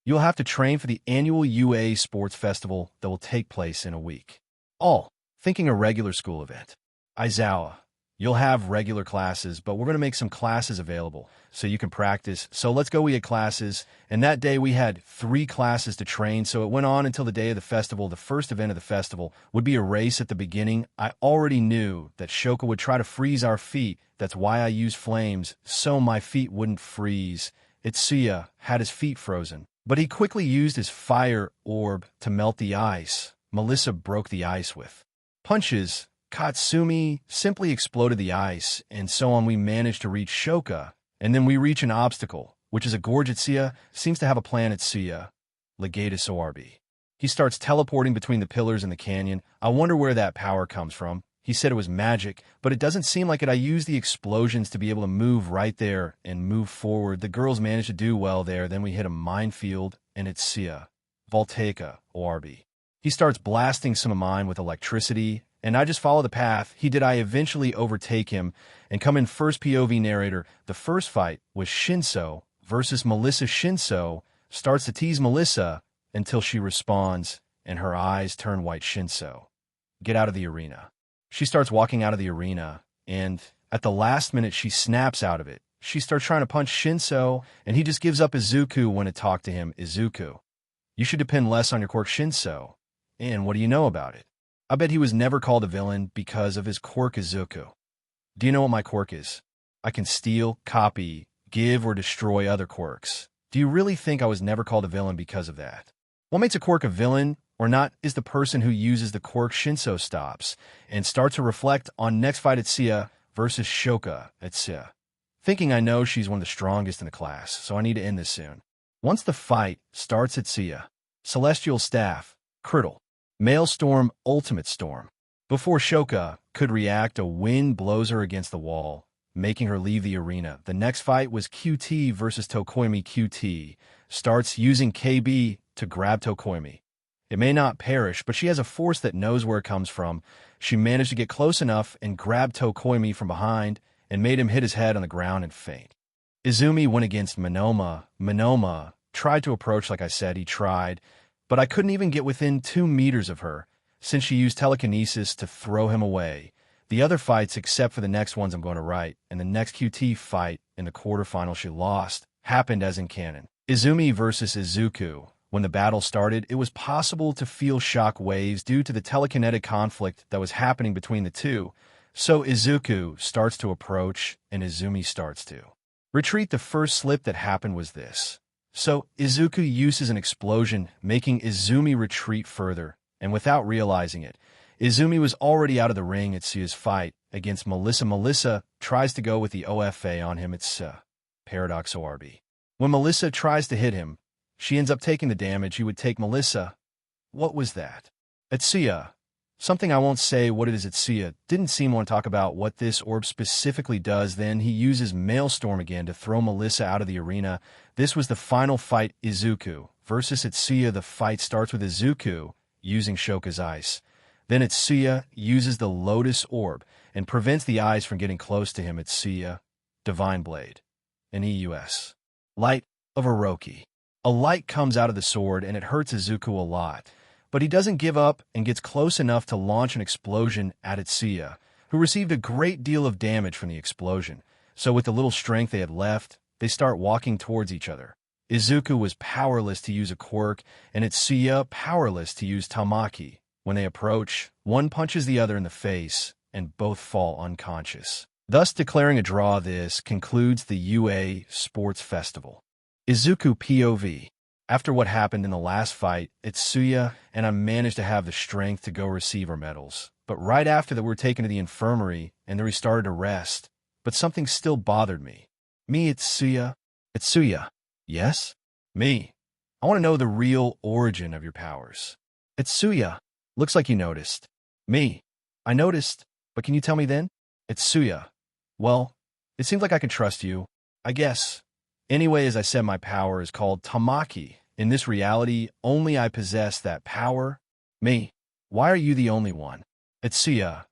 you'll have to train for the annual UA Sports Festival that will take place in a week. All, thinking a regular school event. Aizawa, you'll have regular classes, but we're going to make some classes available so you can practice. So let's go. We had classes, and that day we had 3 classes to train, so it went on until the day of the festival. The first event of the festival would be a race at the beginning. I already knew that Shoka would try to freeze our feet. That's why I used flames, so my feet wouldn't freeze. Itsuya had his feet frozen, but he quickly used his fire orb to melt the ice. Melissa broke the ice with punches. Katsumi simply exploded the ice, and so on. We managed to reach Shoka, and then we reach an obstacle, which is a gorge. Itsuya seems to have a plan. Atsuya, Legatus Orb. He starts teleporting between the pillars in the canyon. I wonder where that power comes from. He said it was magic, but it doesn't seem like it. I used the explosions to be able to move right there and move forward. The girls managed to do well there. Then we hit a minefield, and it's Sia. Voltaica, ORB. He starts blasting some of mine with electricity, and I just follow the path. I eventually overtake him and come in first POV narrator. The first fight was Shinso versus Melissa. Shinso starts to tease Melissa until she responds, and her eyes turn white. Shinso, get out of the arena. She starts walking out of the arena, and at the last minute, she snaps out of it. She starts trying to punch Shinso, and he just gives up. Izuku went to talk to him. Izuku, you should depend less on your quirk. Shinso, and what do you know about it? I bet he was never called a villain because of his quirk. Izuku, do you know what my quirk is? I can steal, copy, give, or destroy other quirks. Do you really think I was never called a villain because of that? What makes a quirk a villain or not is the person who uses the quirk. Shinso stops and starts to reflect on next fight at Sia versus Shoka at Sia. Thinking I know she's one of the strongest in the class, so I need to end this soon. Once the fight starts at Sia, Celestial Staff, Curdle, Maelstrom, Ultimate Storm. Before Shoka could react, a wind blows her against the wall, making her leave the arena. The next fight was QT versus Tokoimi. QT starts using KB to grab Tokoimi. It may not perish, but she has a force that knows where it comes from. She managed to get close enough and grab Tokoimi from behind and made him hit his head on the ground and faint. Izumi went against Monoma. Monoma tried to approach, like I said, he tried, but I couldn't even get within 2 meters of her since she used telekinesis to throw him away. The other fights, except for the next ones I'm going to write, and the next QT fight in the quarterfinal she lost, happened as in canon. Izumi versus Izuku. When the battle started, it was possible to feel shock waves due to the telekinetic conflict that was happening between the two. So Izuku starts to approach, and Izumi starts to retreat. The first slip that happened was this. So Izuku uses an explosion, making Izumi retreat further, and without realizing it, Izumi was already out of the ring at Sia's fight against Melissa. Melissa tries to go with the OFA on him. It's Paradox ORB. When Melissa tries to hit him, she ends up taking the damage. He would take Melissa. What was that? At Sia. Something I won't say what it is at Sia. Didn't seem to want to talk about what this orb specifically does. Then he uses Maelstrom again to throw Melissa out of the arena. This was the final fight, Izuku versus Itsuya. The fight starts with Izuku using Shoka's ice. Then Itsuya uses the Lotus Orb and prevents the eyes from getting close to him. Itsuya, Divine Blade, and EUS. Light of Orochi. A light comes out of the sword and it hurts Izuku a lot, but he doesn't give up and gets close enough to launch an explosion at Itsuya, who received a great deal of damage from the explosion. So with the little strength they had left, they start walking towards each other. Izuku was powerless to use a quirk, and Itsuya powerless to use Tamaki. When they approach, one punches the other in the face, and both fall unconscious. Thus declaring a draw. This concludes the UA Sports Festival. Izuku POV. After what happened in the last fight, Itsuya and I managed to have the strength to go receive our medals. But right after that, we were taken to the infirmary, and then we started to rest. But something still bothered me. Me, Itsuya. Itsuya. Yes? Me. I want to know the real origin of your powers. Itsuya. Looks like you noticed. Me. I noticed, but can you tell me then? Itsuya. Well, it seems like I can trust you, I guess. Anyway, as I said, my power is called Tamaki. In this reality, only I possess that power. Me. Why are you the only one? Itsuya.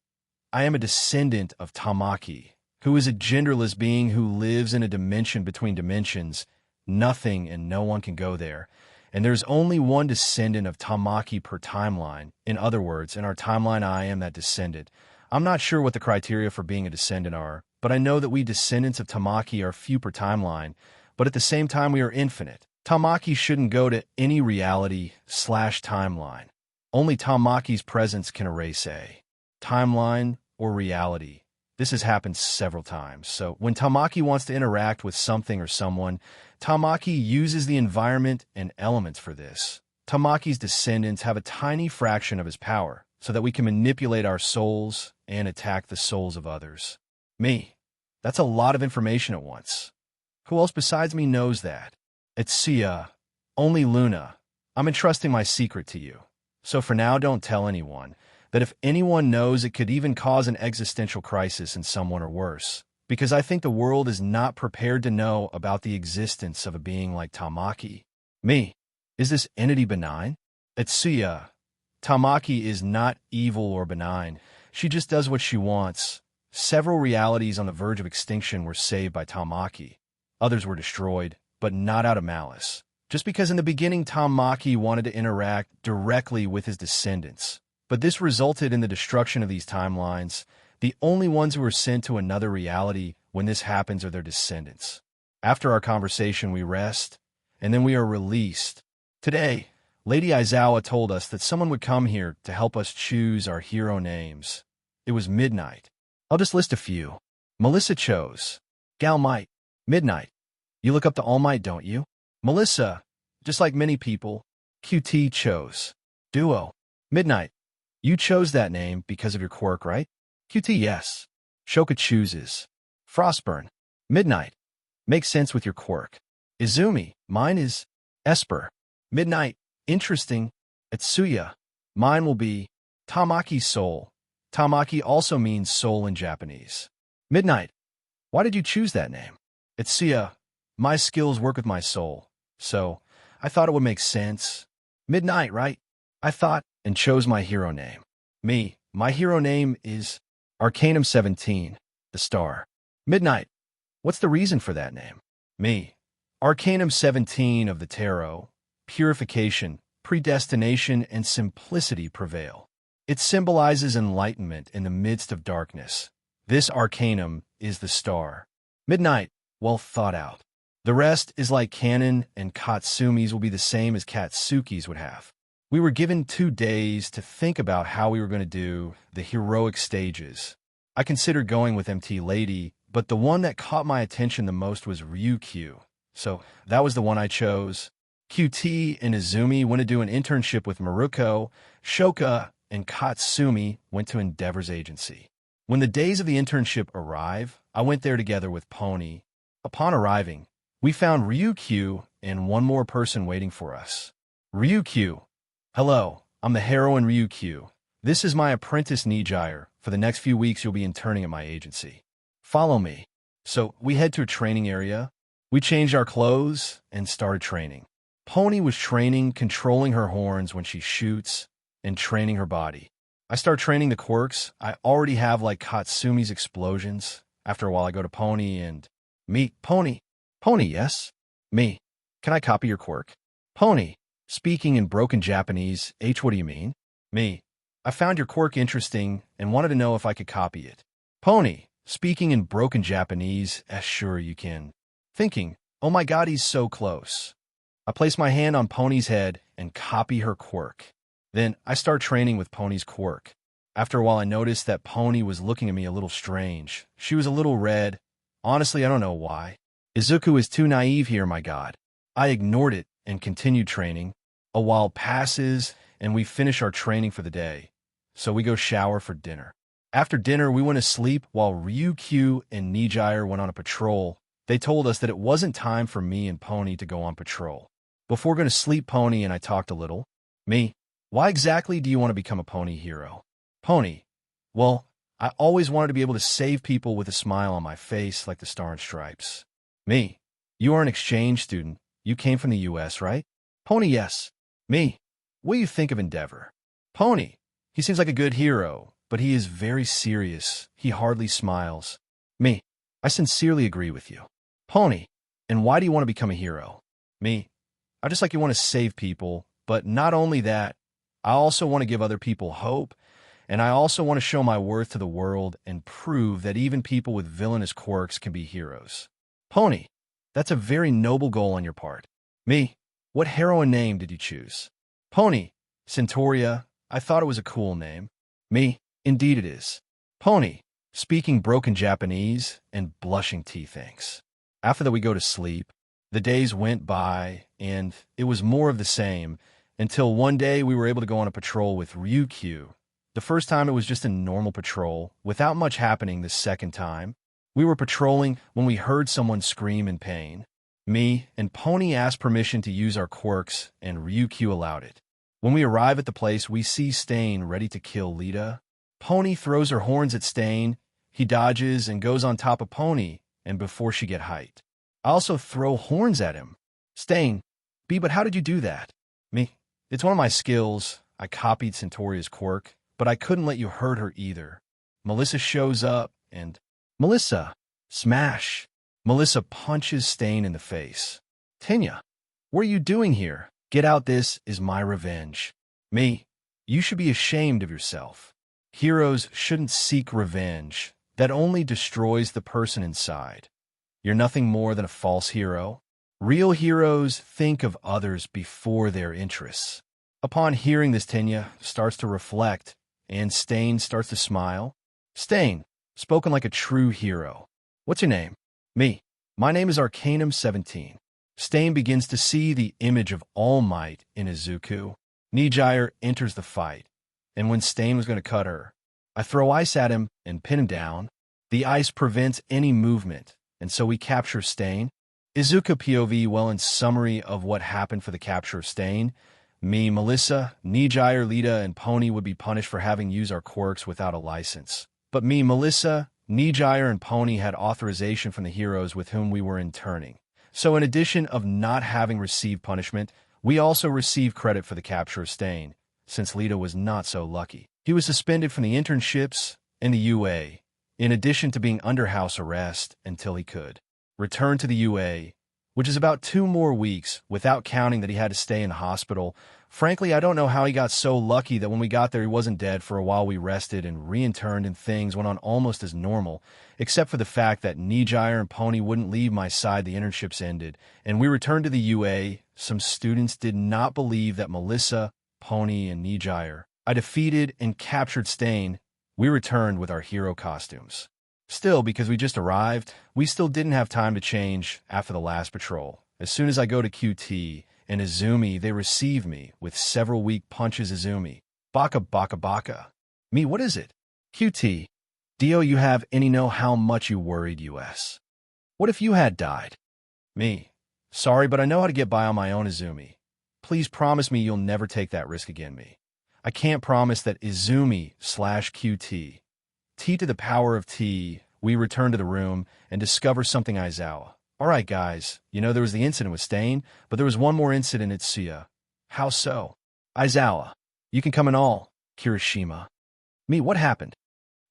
I am a descendant of Tamaki, who is a genderless being who lives in a dimension between dimensions. Nothing and no one can go there. And there's only one descendant of Tamaki per timeline. In other words, in our timeline, I am that descendant. I'm not sure what the criteria for being a descendant are, but I know that we descendants of Tamaki are few per timeline, but at the same time we are infinite. Tamaki shouldn't go to any reality/timeline. Only Tamaki's presence can erase a timeline or reality. This has happened several times. So when Tamaki wants to interact with something or someone, Tamaki uses the environment and elements for this. Tamaki's descendants have a tiny fraction of his power, so that we can manipulate our souls and attack the souls of others. Me. That's a lot of information at once. Who else besides me knows that? Itsuya. Only Luna. I'm entrusting my secret to you. So for now, don't tell anyone. That if anyone knows, it could even cause an existential crisis in someone or worse. Because I think the world is not prepared to know about the existence of a being like Tamaki. Me. Is this entity benign? Etsuya. Tamaki is not evil or benign. She just does what she wants. Several realities on the verge of extinction were saved by Tamaki. Others were destroyed, but not out of malice. Just because in the beginning Tamaki wanted to interact directly with his descendants. But this resulted in the destruction of these timelines. The only ones who are sent to another reality when this happens are their descendants. After our conversation, we rest, and then we are released. Today, Lady Aizawa told us that someone would come here to help us choose our hero names. It was midnight. I'll just list a few. Melissa chose Gal Might. Midnight. You look up to All Might, don't you? Melissa, just like many people, QT chose Duo. Midnight. You chose that name because of your quirk, right? QT, yes. Shoka chooses Frostburn. Midnight. Makes sense with your quirk. Izumi, mine is Esper. Midnight. Interesting. Etsuya. Mine will be Tamaki Soul. Tamaki also means soul in Japanese. Midnight. Why did you choose that name? Etsuya. My skills work with my soul, so I thought it would make sense. Midnight, right? I thought and chose my hero name. Me. My hero name is Arcanum 17, the star. Midnight. What's the reason for that name? Me. Arcanum 17 of the tarot. Purification, predestination, and simplicity prevail. It symbolizes enlightenment in the midst of darkness. This arcanum is the star. Midnight. Well thought out. The rest is like canon, and Katsumi's will be the same as Katsuki's would have. We were given 2 days to think about how we were going to do the heroic stages. I considered going with MT Lady, but the one that caught my attention the most was Ryukyu. So that was the one I chose. QT and Izumi went to do an internship with Maruko. Shoka and Katsumi went to Endeavor's agency. When the days of the internship arrive, I went there together with Pony. Upon arriving, we found Ryukyu and one more person waiting for us. Ryukyu. Hello, I'm the heroine Ryukyu. This is my apprentice Nijire. For the next few weeks, you'll be interning at my agency. Follow me. So we head to a training area. We changed our clothes and started training. Pony was training, controlling her horns when she shoots, and training her body. I start training the quirks. I already have like Katsumi's explosions. After a while, I go to Pony and meet Pony. Pony, yes? Me. Can I copy your quirk? Pony. Speaking in broken Japanese. What do you mean? Me. I found your quirk interesting and wanted to know if I could copy it. Pony. Speaking in broken Japanese. Sure you can. Thinking, oh my god, he's so close. I place my hand on Pony's head and copy her quirk. Then I start training with Pony's quirk. After a while, I noticed that Pony was looking at me a little strange. She was a little red. Honestly, I don't know why. Izuku is too naive here, my god. I ignored it and continued training. A while passes, and we finish our training for the day. So we go shower for dinner. After dinner, we went to sleep while Ryukyu and Nijire went on a patrol. They told us that it wasn't time for me and Pony to go on patrol. Before going to sleep, Pony and I talked a little. Me. Why exactly do you want to become a pony hero? Pony. Well, I always wanted to be able to save people with a smile on my face like the Star and Stripes. Me. You are an exchange student. You came from the U.S., right? Pony, yes. Me. What do you think of Endeavor? Pony. He seems like a good hero, but he is very serious. He hardly smiles. Me. I sincerely agree with you. Pony. And why do you want to become a hero? Me. I just like you want to save people, but not only that, I also want to give other people hope, and I also want to show my worth to the world and prove that even people with villainous quirks can be heroes. Pony. That's a very noble goal on your part. Me. What heroine name did you choose? Pony. Centauria. I thought it was a cool name. Me. Indeed it is. Pony. Speaking broken Japanese and blushing tea thanks. After that we go to sleep. The days went by, and it was more of the same, until one day we were able to go on a patrol with Ryukyu. The first time it was just a normal patrol, without much happening. The second time, we were patrolling when we heard someone scream in pain. Me and Pony asked permission to use our quirks, and Ryukyu allowed it. When we arrive at the place, we see Stain ready to kill Lita. Pony throws her horns at Stain. He dodges and goes on top of Pony, and before she get height. I also throw horns at him. Stain, B, but how did you do that? Me, it's one of my skills. I copied Centauria's quirk, but I couldn't let you hurt her either. Melissa shows up, and Melissa, smash. Melissa punches Stain in the face. Tenya, what are you doing here? Get out, this is my revenge. Me, you should be ashamed of yourself. Heroes shouldn't seek revenge. That only destroys the person inside. You're nothing more than a false hero. Real heroes think of others before their interests. Upon hearing this, Tenya starts to reflect, and Stain starts to smile. Stain, spoken like a true hero. What's your name? Me. My name is Arcanum 17. Stain begins to see the image of All Might in Izuku. Nijire enters the fight, and when Stain was going to cut her, I throw ice at him and pin him down. The ice prevents any movement, and so we capture Stain. Izuku POV. Well, in summary of what happened for the capture of Stain, me, Melissa, Nijire, Lita, and Pony would be punished for having used our quirks without a license. But me, Melissa, Nijire, and Pony had authorization from the heroes with whom we were interning. So in addition of not having received punishment, we also received credit for the capture of Stain, since Lita was not so lucky. He was suspended from the internships and the UA, in addition to being under house arrest until he could return to the UA, which is about 2 more weeks, without counting that he had to stay in hospital. Frankly, I don't know how he got so lucky that when we got there he wasn't dead. For a while we rested and re-interned and things went on almost as normal, except for the fact that Nijire and Pony wouldn't leave my side. The internships ended, and we returned to the UA. Some students did not believe that Melissa, Pony, and Nijire I defeated and captured Stain. We returned with our hero costumes. Still, because we just arrived, we still didn't have time to change after the last patrol. As soon as I go to QT and Izumi, they receive me with several weak punches. Izumi, baka baka baka. Me, what is it? QT, Dio, you have any know how much you worried US. What if you had died? Me, sorry, but I know how to get by on my own. Izumi, please promise me you'll never take that risk again. Me, I can't promise that. Izumi/QT. T to the power of T. We return to the room and discover something. Aizawa. All right, guys, you know there was the incident with Stain, but there was one more incident at Sia. How so? Aizawa, you can come in all. Kirishima. Me, what happened?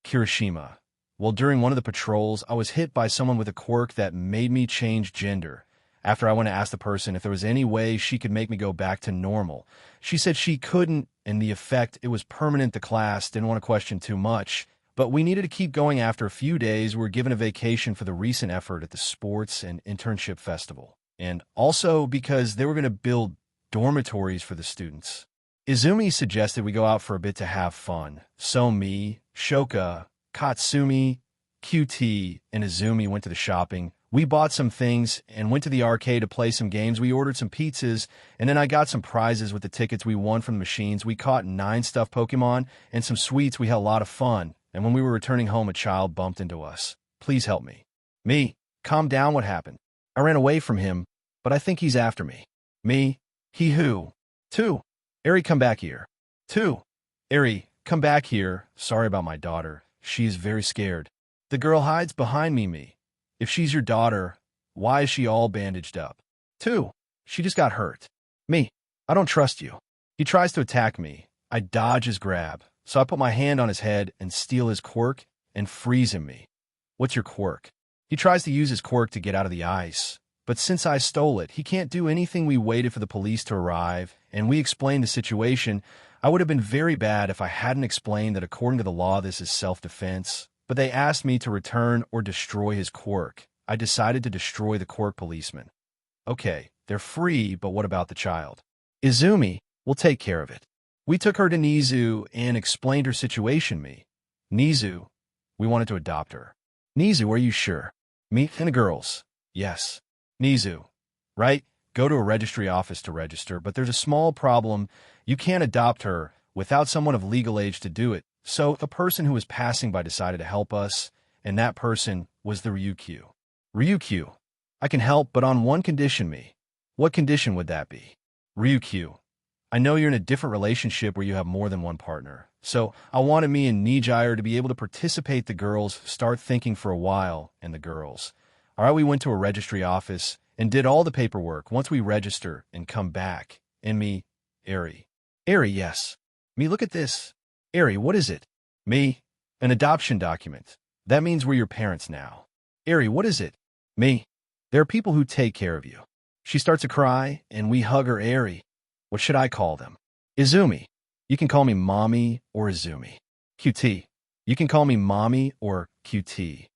Kirishima. Well, during one of the patrols, I was hit by someone with a quirk that made me change gender. After I went to ask the person if there was any way she could make me go back to normal, she said she couldn't, and the effect, it was permanent. The class didn't want to question too much, but we needed to keep going. After a few days, we were given a vacation for the recent effort at the sports and internship festival, and also because they were going to build dormitories for the students. Izumi suggested we go out for a bit to have fun. So me, Shoka, Katsumi, QT, and Izumi went to the shopping. We bought some things and went to the arcade to play some games. We ordered some pizzas, and then I got some prizes with the tickets we won from the machines. We caught 9 stuffed Pokemon and some sweets. We had a lot of fun, and when we were returning home, a child bumped into us. Please help me. Me, calm down, what happened? I ran away from him, but I think he's after me. Me, he who? 2. Eri, come back here. 2. Eri, come back here. Sorry about my daughter. She is very scared. The girl hides behind me. Me. If she's your daughter, why is she all bandaged up? 2. She just got hurt. Me. I don't trust you. He tries to attack me. I dodge his grab, so I put my hand on his head and steal his quirk and freeze him. Me. What's your quirk? He tries to use his quirk to get out of the ice, but since I stole it, he can't do anything. We waited for the police to arrive, and we explained the situation. I would have been very bad if I hadn't explained that according to the law, this is self-defense. But they asked me to return or destroy his quirk. I decided to destroy the quirk policeman. Okay, they're free, but what about the child? Izumi will take care of it. We took her to Nizu and explained her situation. Me. Nizu, we wanted to adopt her. Nizu, are you sure? Me and the girls. Yes. Nizu, right? Go to a registry office to register, but there's a small problem. You can't adopt her without someone of legal age to do it. So a person who was passing by decided to help us, and that person was the Ryukyu. Ryukyu, I can help, but on one condition, me. What condition would that be? Ryukyu, I know you're in a different relationship where you have more than one partner. So I wanted me and Nijire to be able to participate the girls, start thinking for a while, and the girls. All right, we went to a registry office and did all the paperwork. Once we register and come back, and me, Eri. Eri, yes. Me, look at this. Eri, what is it? Me, an adoption document. That means we're your parents now. Eri, what is it? Me, there are people who take care of you. She starts to cry, and we hug her. Eri, what should I call them? Izumi. You can call me Mommy or Izumi. QT. You can call me Mommy or QT.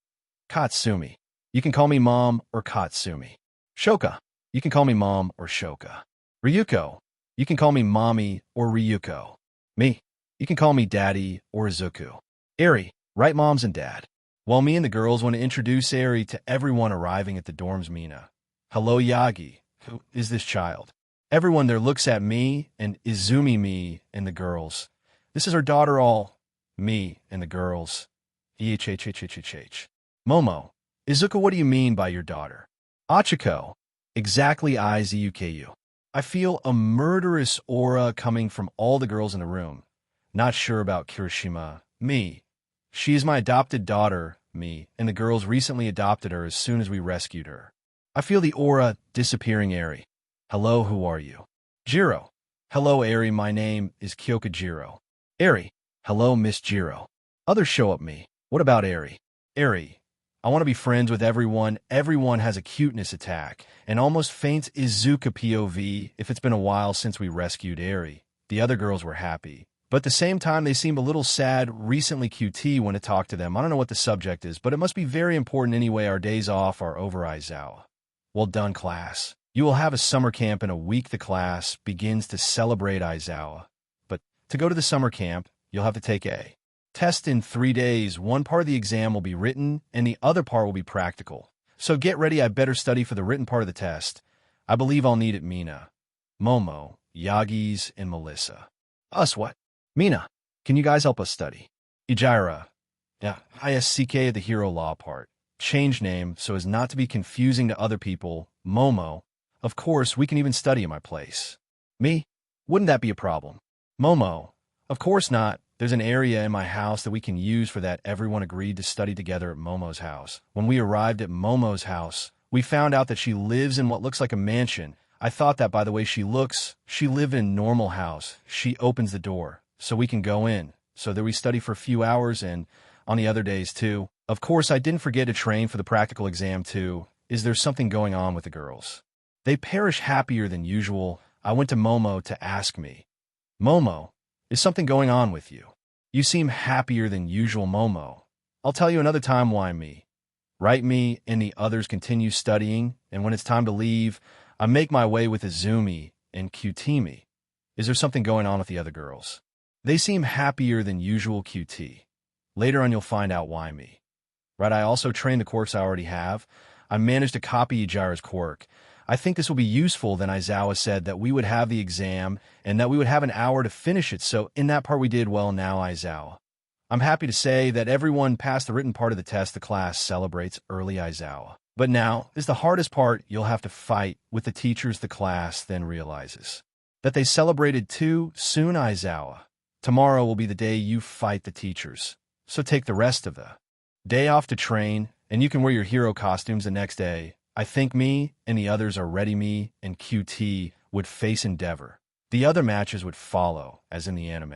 Katsumi. You can call me Mom or Katsumi. Shoka. You can call me Mom or Shoka. Ryuko. You can call me Mommy or Ryuko. Me. You can call me Daddy or Izuku. Eri. Right, moms and dad. While me and the girls want to introduce Eri to everyone arriving at the dorms. Mina. Hello, Yagi. Who is this child? Everyone there looks at me and Izumi, me and the girls. This is our daughter, all. Me and the girls. EHHHHH. Momo. Izuku, what do you mean by your daughter? Achiko. Exactly, Izuku. I feel a murderous aura coming from all the girls in the room. Not sure about Kirishima. Me. She is my adopted daughter, me, and the girls recently adopted her as soon as we rescued her. I feel the aura disappearing. Eri. Hello, who are you? Jiro. Hello, Eri, my name is Kyoka Jiro. Eri. Hello, Miss Jiro. Others show up. Me. What about Eri? Eri. I want to be friends with everyone. Everyone has a cuteness attack and almost faints. Izuku POV. If it's been a while since we rescued Eri. The other girls were happy, but at the same time they seem a little sad. Recently QT when to talk to them. I don't know what the subject is, but it must be very important anyway. Our days off are over. Aizawa. Well done, class. You will have a summer camp in a week. The class begins to celebrate Aizawa. But to go to the summer camp, you'll have to take a test in 3 days. One part of the exam will be written, and the other part will be practical. So get ready. I better study for the written part of the test. I believe I'll need it. Mina. Momo, Yagis, and Melissa. Us what? Mina, can you guys help us study? Ijira. Yeah, ISCK, the hero law part. Change name so as not to be confusing to other people. Momo. Of course, we can even study in my place. Me? Wouldn't that be a problem? Momo. Of course not. There's an area in my house that we can use for that. Everyone agreed to study together at Momo's house. When we arrived at Momo's house, we found out that she lives in what looks like a mansion. I thought that by the way she looks, she lived in a normal house. She opens the door so we can go in. So there we study for a few hours and on the other days too. Of course, I didn't forget to train for the practical exam too. Is there something going on with the girls? They perish happier than usual. I went to Momo to ask me. Momo, is something going on with you? You seem happier than usual, Momo. I'll tell you another time why. Me. Right, me and the others continue studying, and when it's time to leave, I make my way with Izumi and QT. Is there something going on with the other girls? They seem happier than usual. QT. Later on you'll find out why. Me. Right, I also trained the quirks I already have. I managed to copy Ijira's quirk. I think this will be useful. Then Aizawa said that we would have the exam and that we would have an hour to finish it. So in that part we did well. Now Aizawa. I'm happy to say that everyone passed the written part of the test. The class celebrates early. Aizawa. But now is the hardest part. You'll have to fight with the teachers. The class then realizes that they celebrated too soon. Aizawa. Tomorrow will be the day you fight the teachers. So take the rest of the day off to train and you can wear your hero costumes the next day. I think me and the others are ready. Me and QT would face Endeavor. The other matches would follow, as in the anime.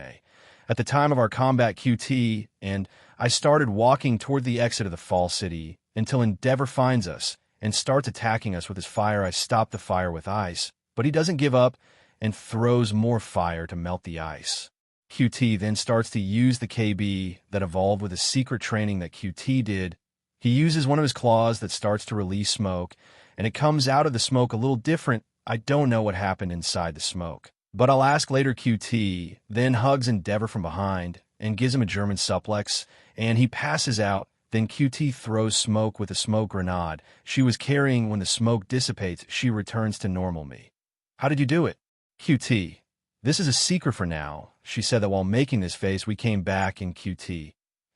At the time of our combat, QT and I started walking toward the exit of the Fall City until Endeavor finds us and starts attacking us with his fire. I stop the fire with ice, but he doesn't give up and throws more fire to melt the ice. QT then starts to use the KB that evolved with a secret training that QT did. He uses one of his claws that starts to release smoke, and it comes out of the smoke a little different. I don't know what happened inside the smoke, but I'll ask later. QT then hugs Endeavor from behind and gives him a German suplex, and he passes out. Then QT throws smoke with a smoke grenade she was carrying. When the smoke dissipates, she returns to normal. Me. How did you do it? QT. This is a secret for now. She said that while making this face, we came back in. QT.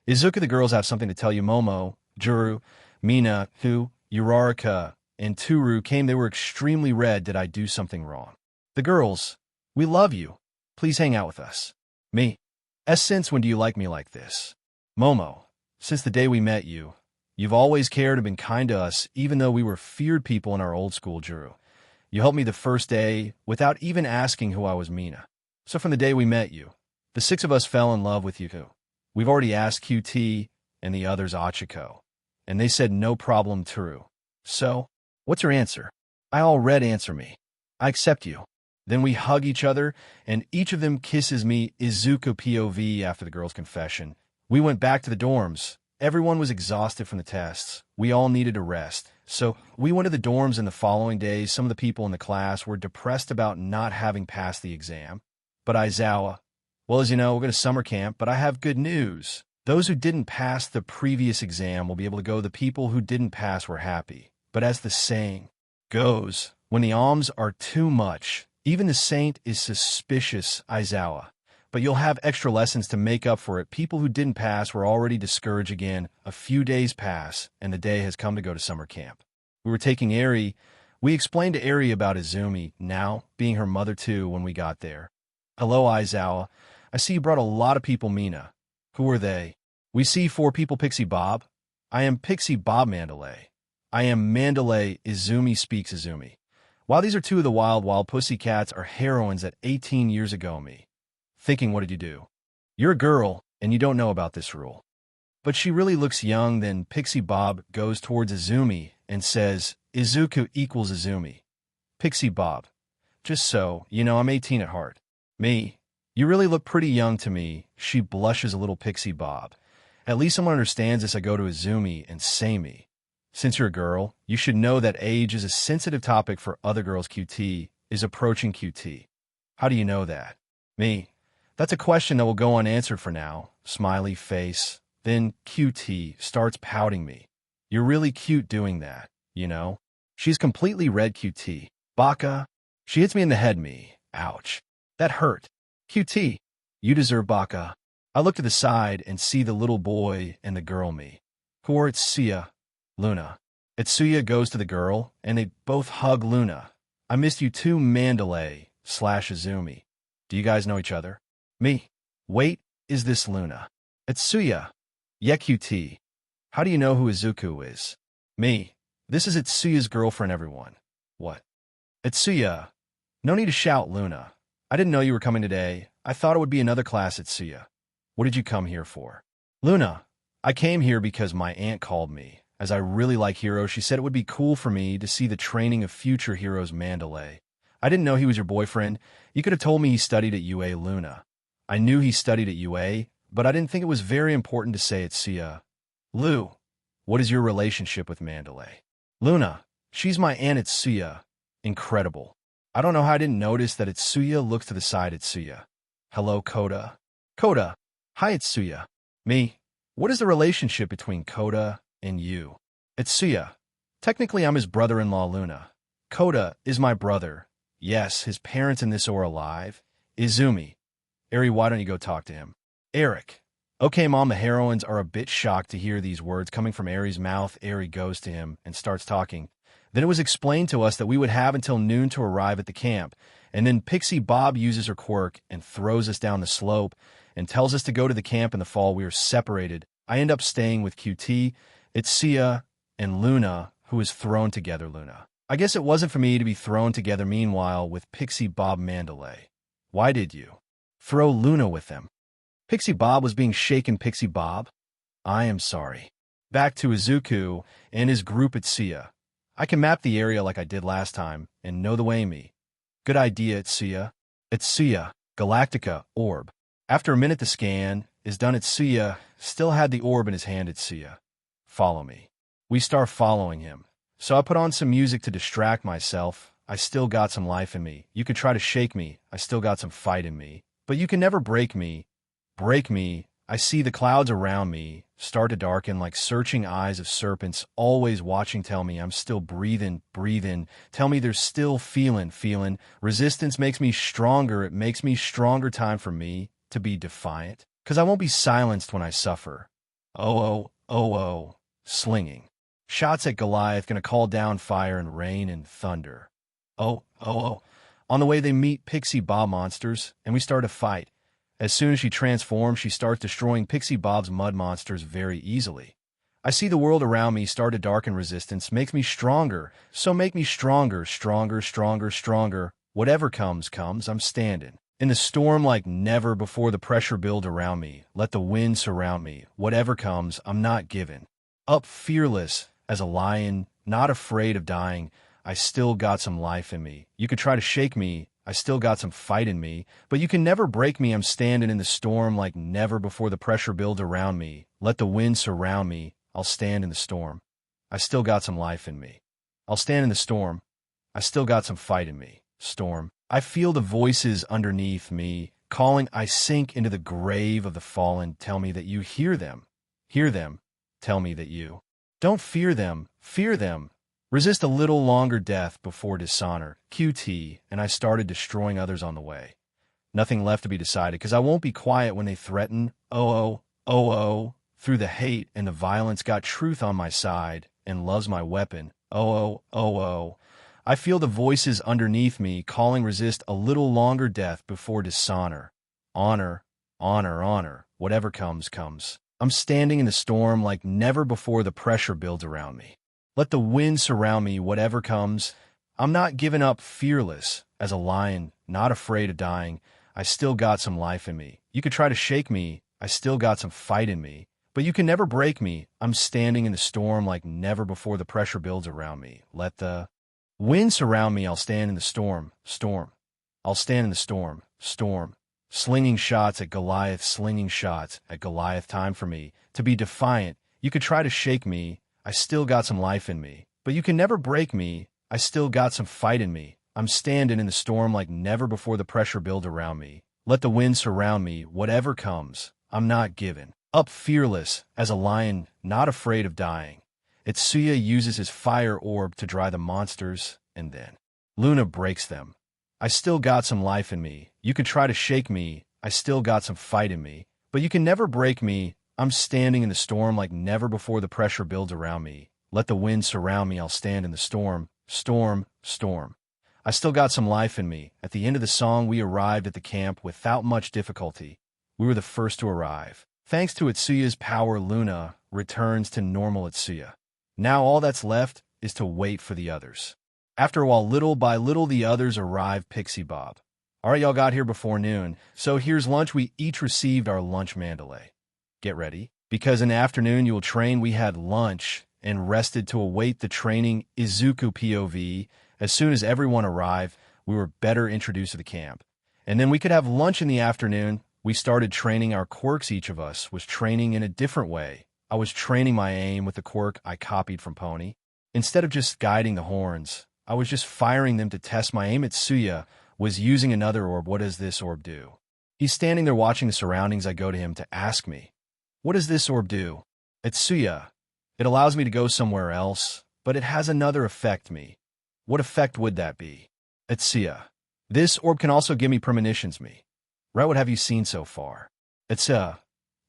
Izuku, the girls have something to tell you. Momo, Juru, Mina, who, Uraraka, and Toru came, they were extremely red. Did I do something wrong? The girls, we love you. Please hang out with us. Me, since when do you like me like this? Momo, since the day we met you. You've always cared and been kind to us, even though we were feared people in our old school, Juru. You helped me the first day without even asking who I was, Mina. So from the day we met you, the 6 of us fell in love with you too. We've already asked QT and the others Achiko, and they said no problem, Toru. So, what's your answer? I already answer me. I accept you. Then we hug each other, and each of them kisses me. Izuku POV after the girl's confession. We went back to the dorms. Everyone was exhausted from the tests. We all needed a rest. So we went to the dorms, and the following days, some of the people in the class were depressed about not having passed the exam. But Aizawa, well, as you know, we're going to summer camp, but I have good news. Those who didn't pass the previous exam will be able to go. The people who didn't pass were happy. But as the saying goes, when the alms are too much, even the saint is suspicious, Aizawa. But you'll have extra lessons to make up for it. People who didn't pass were already discouraged again. A few days pass, and the day has come to go to summer camp. We were taking Eri. We explained to Eri about Izumi, now being her mother too, when we got there. Hello, Aizawa. I see you brought a lot of people, Mina. Who are they? We see 4 people, Pixie Bob. I am Pixie Bob Mandalay. I am Mandalay. Izumi speaks Izumi. While these are 2 of the wild pussycats are heroines at 18 years ago, me. Thinking, what did you do? You're a girl, and you don't know about this rule. But she really looks young. Then Pixie Bob goes towards Izumi and says, Izuku equals Izumi. Pixie Bob, just so, you know, I'm 18 at heart. Me, you really look pretty young to me. She blushes a little. Pixie Bob. At least someone understands this. I go to Izumi and say, me. Since you're a girl, you should know that age is a sensitive topic for other girls. QT is approaching QT. How do you know that? Me. That's a question that will go unanswered for now. Smiley face. Then QT starts pouting me. You're really cute doing that, you know? She's completely red. QT. Baka. She hits me in the head. Me. Ouch. That hurt. QT. You deserve Baka. I look to the side and see the little boy and the girl. Me. Who are Itsuya? Luna. Itsuya goes to the girl, and they both hug. Luna. I missed you too, Mandalay / Izumi. Do you guys know each other? Me. Wait, is this Luna? Itsuya. Yeah, QT. How do you know who Izuku is? Me. This is Itsuya's girlfriend, everyone. What? Itsuya. No need to shout, Luna. I didn't know you were coming today. I thought it would be another class. Itsuya. What did you come here for? Luna. I came here because my aunt called me. As I really like heroes, she said it would be cool for me to see the training of future heroes. Mandalay. I didn't know he was your boyfriend. You could have told me he studied at UA. Luna. I knew he studied at UA, but I didn't think it was very important to say. Itsuya. Lu. What is your relationship with Mandalay? Luna. She's my aunt. Itsuya. Incredible. I don't know how I didn't notice that. Itsuya looks to the side. Itsuya. Hello, Koda. Koda. Hi, Itsuya. Me. What is the relationship between Koda and you? Itsuya. Technically, I'm his brother-in-law. Luna. Koda is my brother. Yes, his parents in this are alive. Izumi. Eri, why don't you go talk to him? Eric. Okay, Mom, the heroines are a bit shocked to hear these words coming from Eri's mouth. Eri goes to him and starts talking. Then it was explained to us that we would have until noon to arrive at the camp. And then Pixie Bob uses her quirk and throws us down the slope and tells us to go to the camp in the fall. We are separated. I end up staying with QT, Itsuya, and Luna, who is thrown together. Luna. I guess it wasn't for me to be thrown together meanwhile with Pixie Bob. Mandalay. Why did you throw Luna with them? Pixie Bob was being shaken. Pixie Bob. I am sorry. Back to Izuku and his group. Itsuya. I can map the area like I did last time and know the way. Me. Good idea, Itsuya. Itsuya. Galactica. Orb. After a minute the scan is done. Itsuya still had the orb in his hand. Itsuya. Follow me. We start following him. So I put on some music to distract myself. I still got some life in me. You can try to shake me. I still got some fight in me. But you can never break me. Break me. I see the clouds around me start to darken like searching eyes of serpents, always watching. Tell me I'm still breathing. Breathe in. Tell me there's still feeling. Resistance makes me stronger. It makes me stronger. Time for me to be defiant. 'Cause I won't be silenced when I suffer. Oh. Slinging. Shots at Goliath gonna call down fire and rain and thunder. Oh. On the way, they meet Pixie Bob monsters, and we start a fight. As soon as she transforms, she starts destroying Pixie Bob's mud monsters very easily. I see the world around me start to darken. Resistance makes me stronger, so make me stronger. Whatever comes, I'm standing in the storm like never before. The pressure build around me, let the wind surround me. Whatever comes, I'm not giving up. Fearless as a lion, not afraid of dying. I still got some life in me. You could try to shake me, I still got some fight in me, but you can never break me. I'm standing in the storm like never before. The pressure builds around me, let the wind surround me. I'll stand in the storm. I still got some life in me. I'll stand in the storm. I still got some fight in me. Storm. I feel the voices underneath me calling. I sink into the grave of the fallen. Tell me that you hear them. Hear them. Tell me that you don't fear them. Fear them. Resist a little longer. Death before dishonor. QT. And I started destroying others on the way. Nothing left to be decided, because I won't be quiet when they threaten. Oh. Through the hate and the violence, got truth on my side, and love's my weapon. Oh. I feel the voices underneath me calling. Resist a little longer. Death before dishonor. Honor. Whatever comes. I'm standing in the storm like never before. The pressure builds around me. Let the wind surround me. Whatever comes, I'm not giving up. Fearless as a lion, not afraid of dying. I still got some life in me. You could try to shake me, I still got some fight in me, but you can never break me. I'm standing in the storm like never before. The pressure builds around me. Let the wind surround me. I'll stand in the storm. I'll stand in the storm. Slinging shots at Goliath. Time for me to be defiant. You could try to shake me, I still got some life in me, but you can never break me. I still got some fight in me. I'm standing in the storm like never before. The pressure build around me. Let the wind surround me. Whatever comes, I'm not giving up. Fearless as a lion, not afraid of dying. Itsuya uses his fire orb to dry the monsters, and then Luna breaks them. I still got some life in me. You can try to shake me, I still got some fight in me, but you can never break me. I'm standing in the storm like never before. The pressure builds around me. Let the wind surround me. I'll stand in the storm. I still got some life in me. At the end of the song, we arrived at the camp without much difficulty. We were the first to arrive. Thanks to Itsuya's power, Luna returns to normal Itsuya. Now all that's left is to wait for the others. After a while, little by little, the others arrive. Pixie Bob. All right, y'all got here before noon, so here's lunch. We each received our lunch mandalay. Get ready, because in the afternoon you will train. We had lunch and rested to await the training. Izuku POV. As soon as everyone arrived, we were better introduced to the camp. And then we could have lunch in the afternoon. We started training our quirks. Each of us was training in a different way. I was training my aim with the quirk I copied from Pony. Instead of just guiding the horns, I was just firing them to test my aim. Itsuya was using another orb. What does this orb do? He's standing there watching the surroundings. I go to him to ask me, what does this orb do? Itsuya, it allows me to go somewhere else, but it has another effect me. What effect would that be? Itsuya, this orb can also give me premonitions me. Right, what have you seen so far? Itsuya,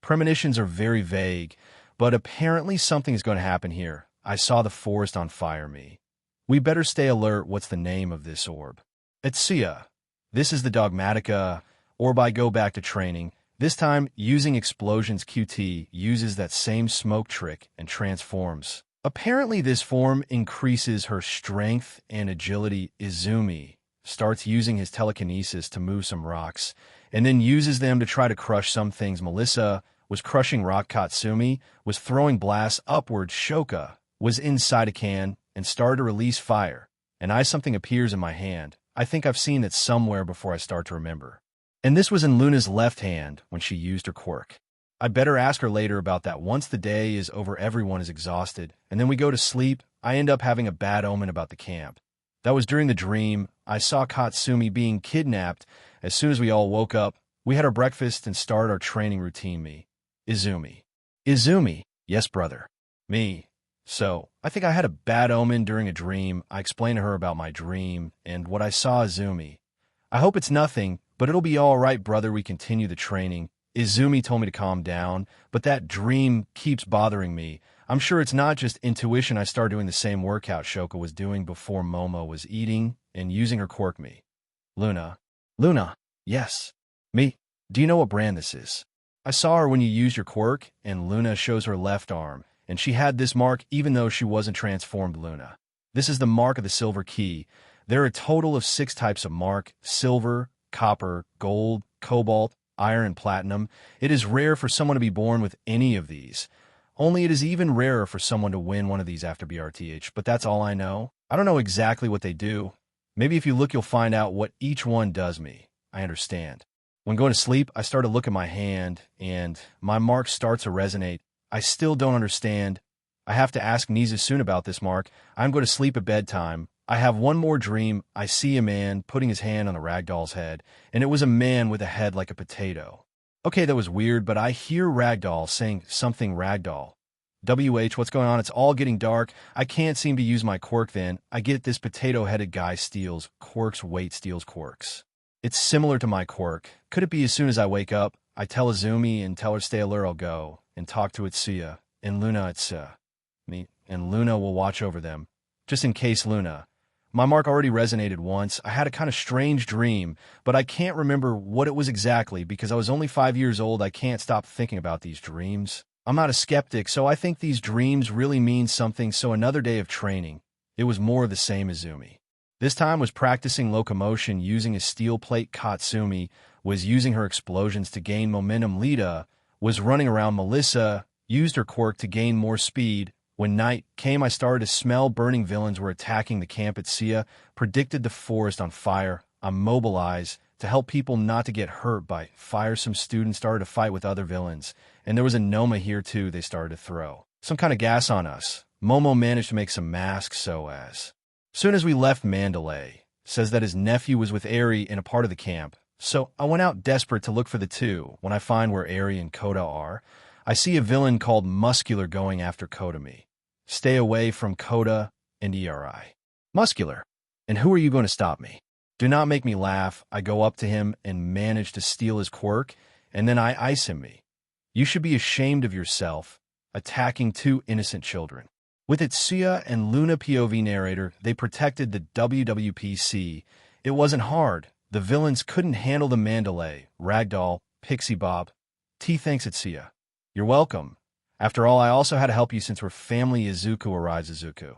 premonitions are very vague, but apparently something is going to happen here. I saw the forest on fire me. We better stay alert. What's the name of this orb? Itsuya, this is the Dogmatica orb. I go back to training. This time, using explosions. QT uses that same smoke trick and transforms. Apparently, this form increases her strength and agility. Izumi starts using his telekinesis to move some rocks, and then uses them to try to crush some things. Melissa was crushing rock. Katsumi was throwing blasts upward. Shoka was inside a can and started to release fire. And something appears in my hand. I think I've seen it somewhere before. I start to remember. And this was in Luna's left hand when she used her quirk. I better ask her later about that. Once the day is over, everyone is exhausted, and then we go to sleep. I end up having a bad omen about the camp. That was during the dream. I saw Katsumi being kidnapped. As soon as we all woke up, we had our breakfast and started our training routine. Me. Izumi. Yes, brother. Me. So, I think I had a bad omen during a dream. I explained to her about my dream and what I saw. Izumi. I hope it's nothing, but it'll be all right, brother. We continue the training. Izumi told me to calm down, but that dream keeps bothering me. I'm sure it's not just intuition. I started doing the same workout Shoka was doing before Momo was eating and using her quirk me. Luna. Luna. Yes. Me. Do you know what brand this is? I saw her when you used your quirk, and Luna shows her left arm, and she had this mark even though she wasn't transformed Luna. This is the mark of the silver key. There are a total of 6 types of mark: silver, copper, gold, cobalt, iron, and platinum. It is rare for someone to be born with any of these. Only it is even rarer for someone to win one of these after BRTH, but that's all I know. I don't know exactly what they do. Maybe if you look, you'll find out what each one does me. I understand. When going to sleep, I start to look at my hand, and my mark starts to resonate. I still don't understand. I have to ask Niza soon about this mark. I'm going to sleep at bedtime. I have one more dream. I see a man putting his hand on the ragdoll's head, and it was a man with a head like a potato. Okay, that was weird, but I hear Ragdoll saying something Ragdoll. WH, what's going on? It's all getting dark. I can't seem to use my quirk then. I get this potato-headed guy steals Quirks, wait, steals Quirks. It's similar to my quirk. Could it be as soon as I wake up, I tell Izumi and tell her stay alert, I'll go and talk to Itsuya and Luna me, and Luna will watch over them. Just in case Luna. My mark already resonated once. I had a kind of strange dream, but I can't remember what it was exactly because I was only 5 years old. I can't stop thinking about these dreams. I'm not a skeptic, so I think these dreams really mean something. So another day of training. It was more of the same Izumi. This time was practicing locomotion using a steel plate. Katsumi was using her explosions to gain momentum. Lita was running around. Melissa used her quirk to gain more speed. When night came, I started to smell burning. Villains were attacking the camp at Sia, predicted the forest on fire. I mobilized to help people not to get hurt by fire. Some students started to fight with other villains, and there was a Noma here too. They started to throw some kind of gas on us. Momo managed to make some masks soon as we left. Mandalay says that his nephew was with Eri in a part of the camp, so I went out desperate to look for the two. When I find where Eri and Koda are, I see a villain called Muscular going after Kodami. Stay away from Koda and Eri. Muscular. And who are you going to stop me? Do not make me laugh. I go up to him and manage to steal his quirk, and then I ice him. You should be ashamed of yourself, attacking 2 innocent children. With Itsuya and Luna POV narrator, they protected the WWPC. It wasn't hard. The villains couldn't handle the Mandalay, Ragdoll, Pixie Bob. Thanks Itsuya. You're welcome. After all, I also had to help you since we're family. Izuku arrives. Izuku.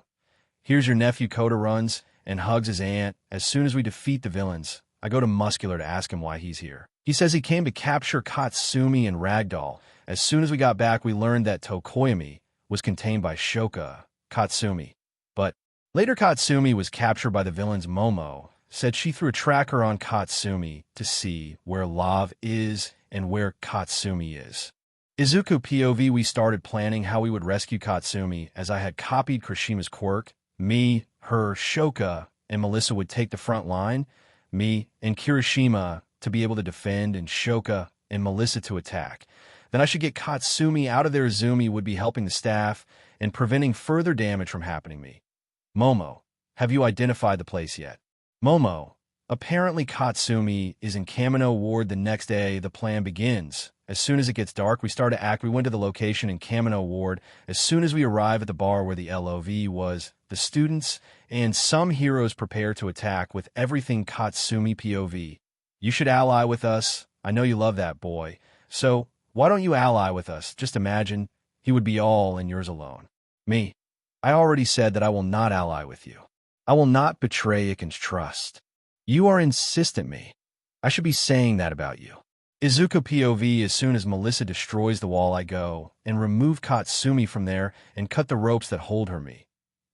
Here's your nephew. Koda runs and hugs his aunt. As soon as we defeat the villains, I go to Muscular to ask him why he's here. He says he came to capture Katsumi and Ragdoll. As soon as we got back, we learned that Tokoyami was contained by Shoka Katsumi. But later Katsumi was captured by the villains. Momo said she threw a tracker on Katsumi to see where Lav is and where Katsumi is. Izuku POV, we started planning how we would rescue Katsumi, as I had copied Kirishima's quirk. Me, her, Shoka, and Melissa would take the front line. Me and Kirishima to be able to defend, and Shoka and Melissa to attack. Then I should get Katsumi out of there. Izumi would be helping the staff and preventing further damage from happening to me. Momo, have you identified the place yet? Momo, apparently Katsumi is in Kamino Ward. The next day, the plan begins. As soon as it gets dark, we start to act. We went to the location in Kamino Ward. As soon as we arrive at the bar where the LOV was, the students and some heroes prepare to attack with everything Katsumi POV. You should ally with us. I know you love that boy. So why don't you ally with us? Just imagine he would be all and yours alone. Me. I already said that I will not ally with you. I will not betray Iken's trust. You are insistent me. I should be saying that about you. Izuku POV, as soon as Melissa destroys the wall, I go and remove Katsumi from there and cut the ropes that hold her. Me.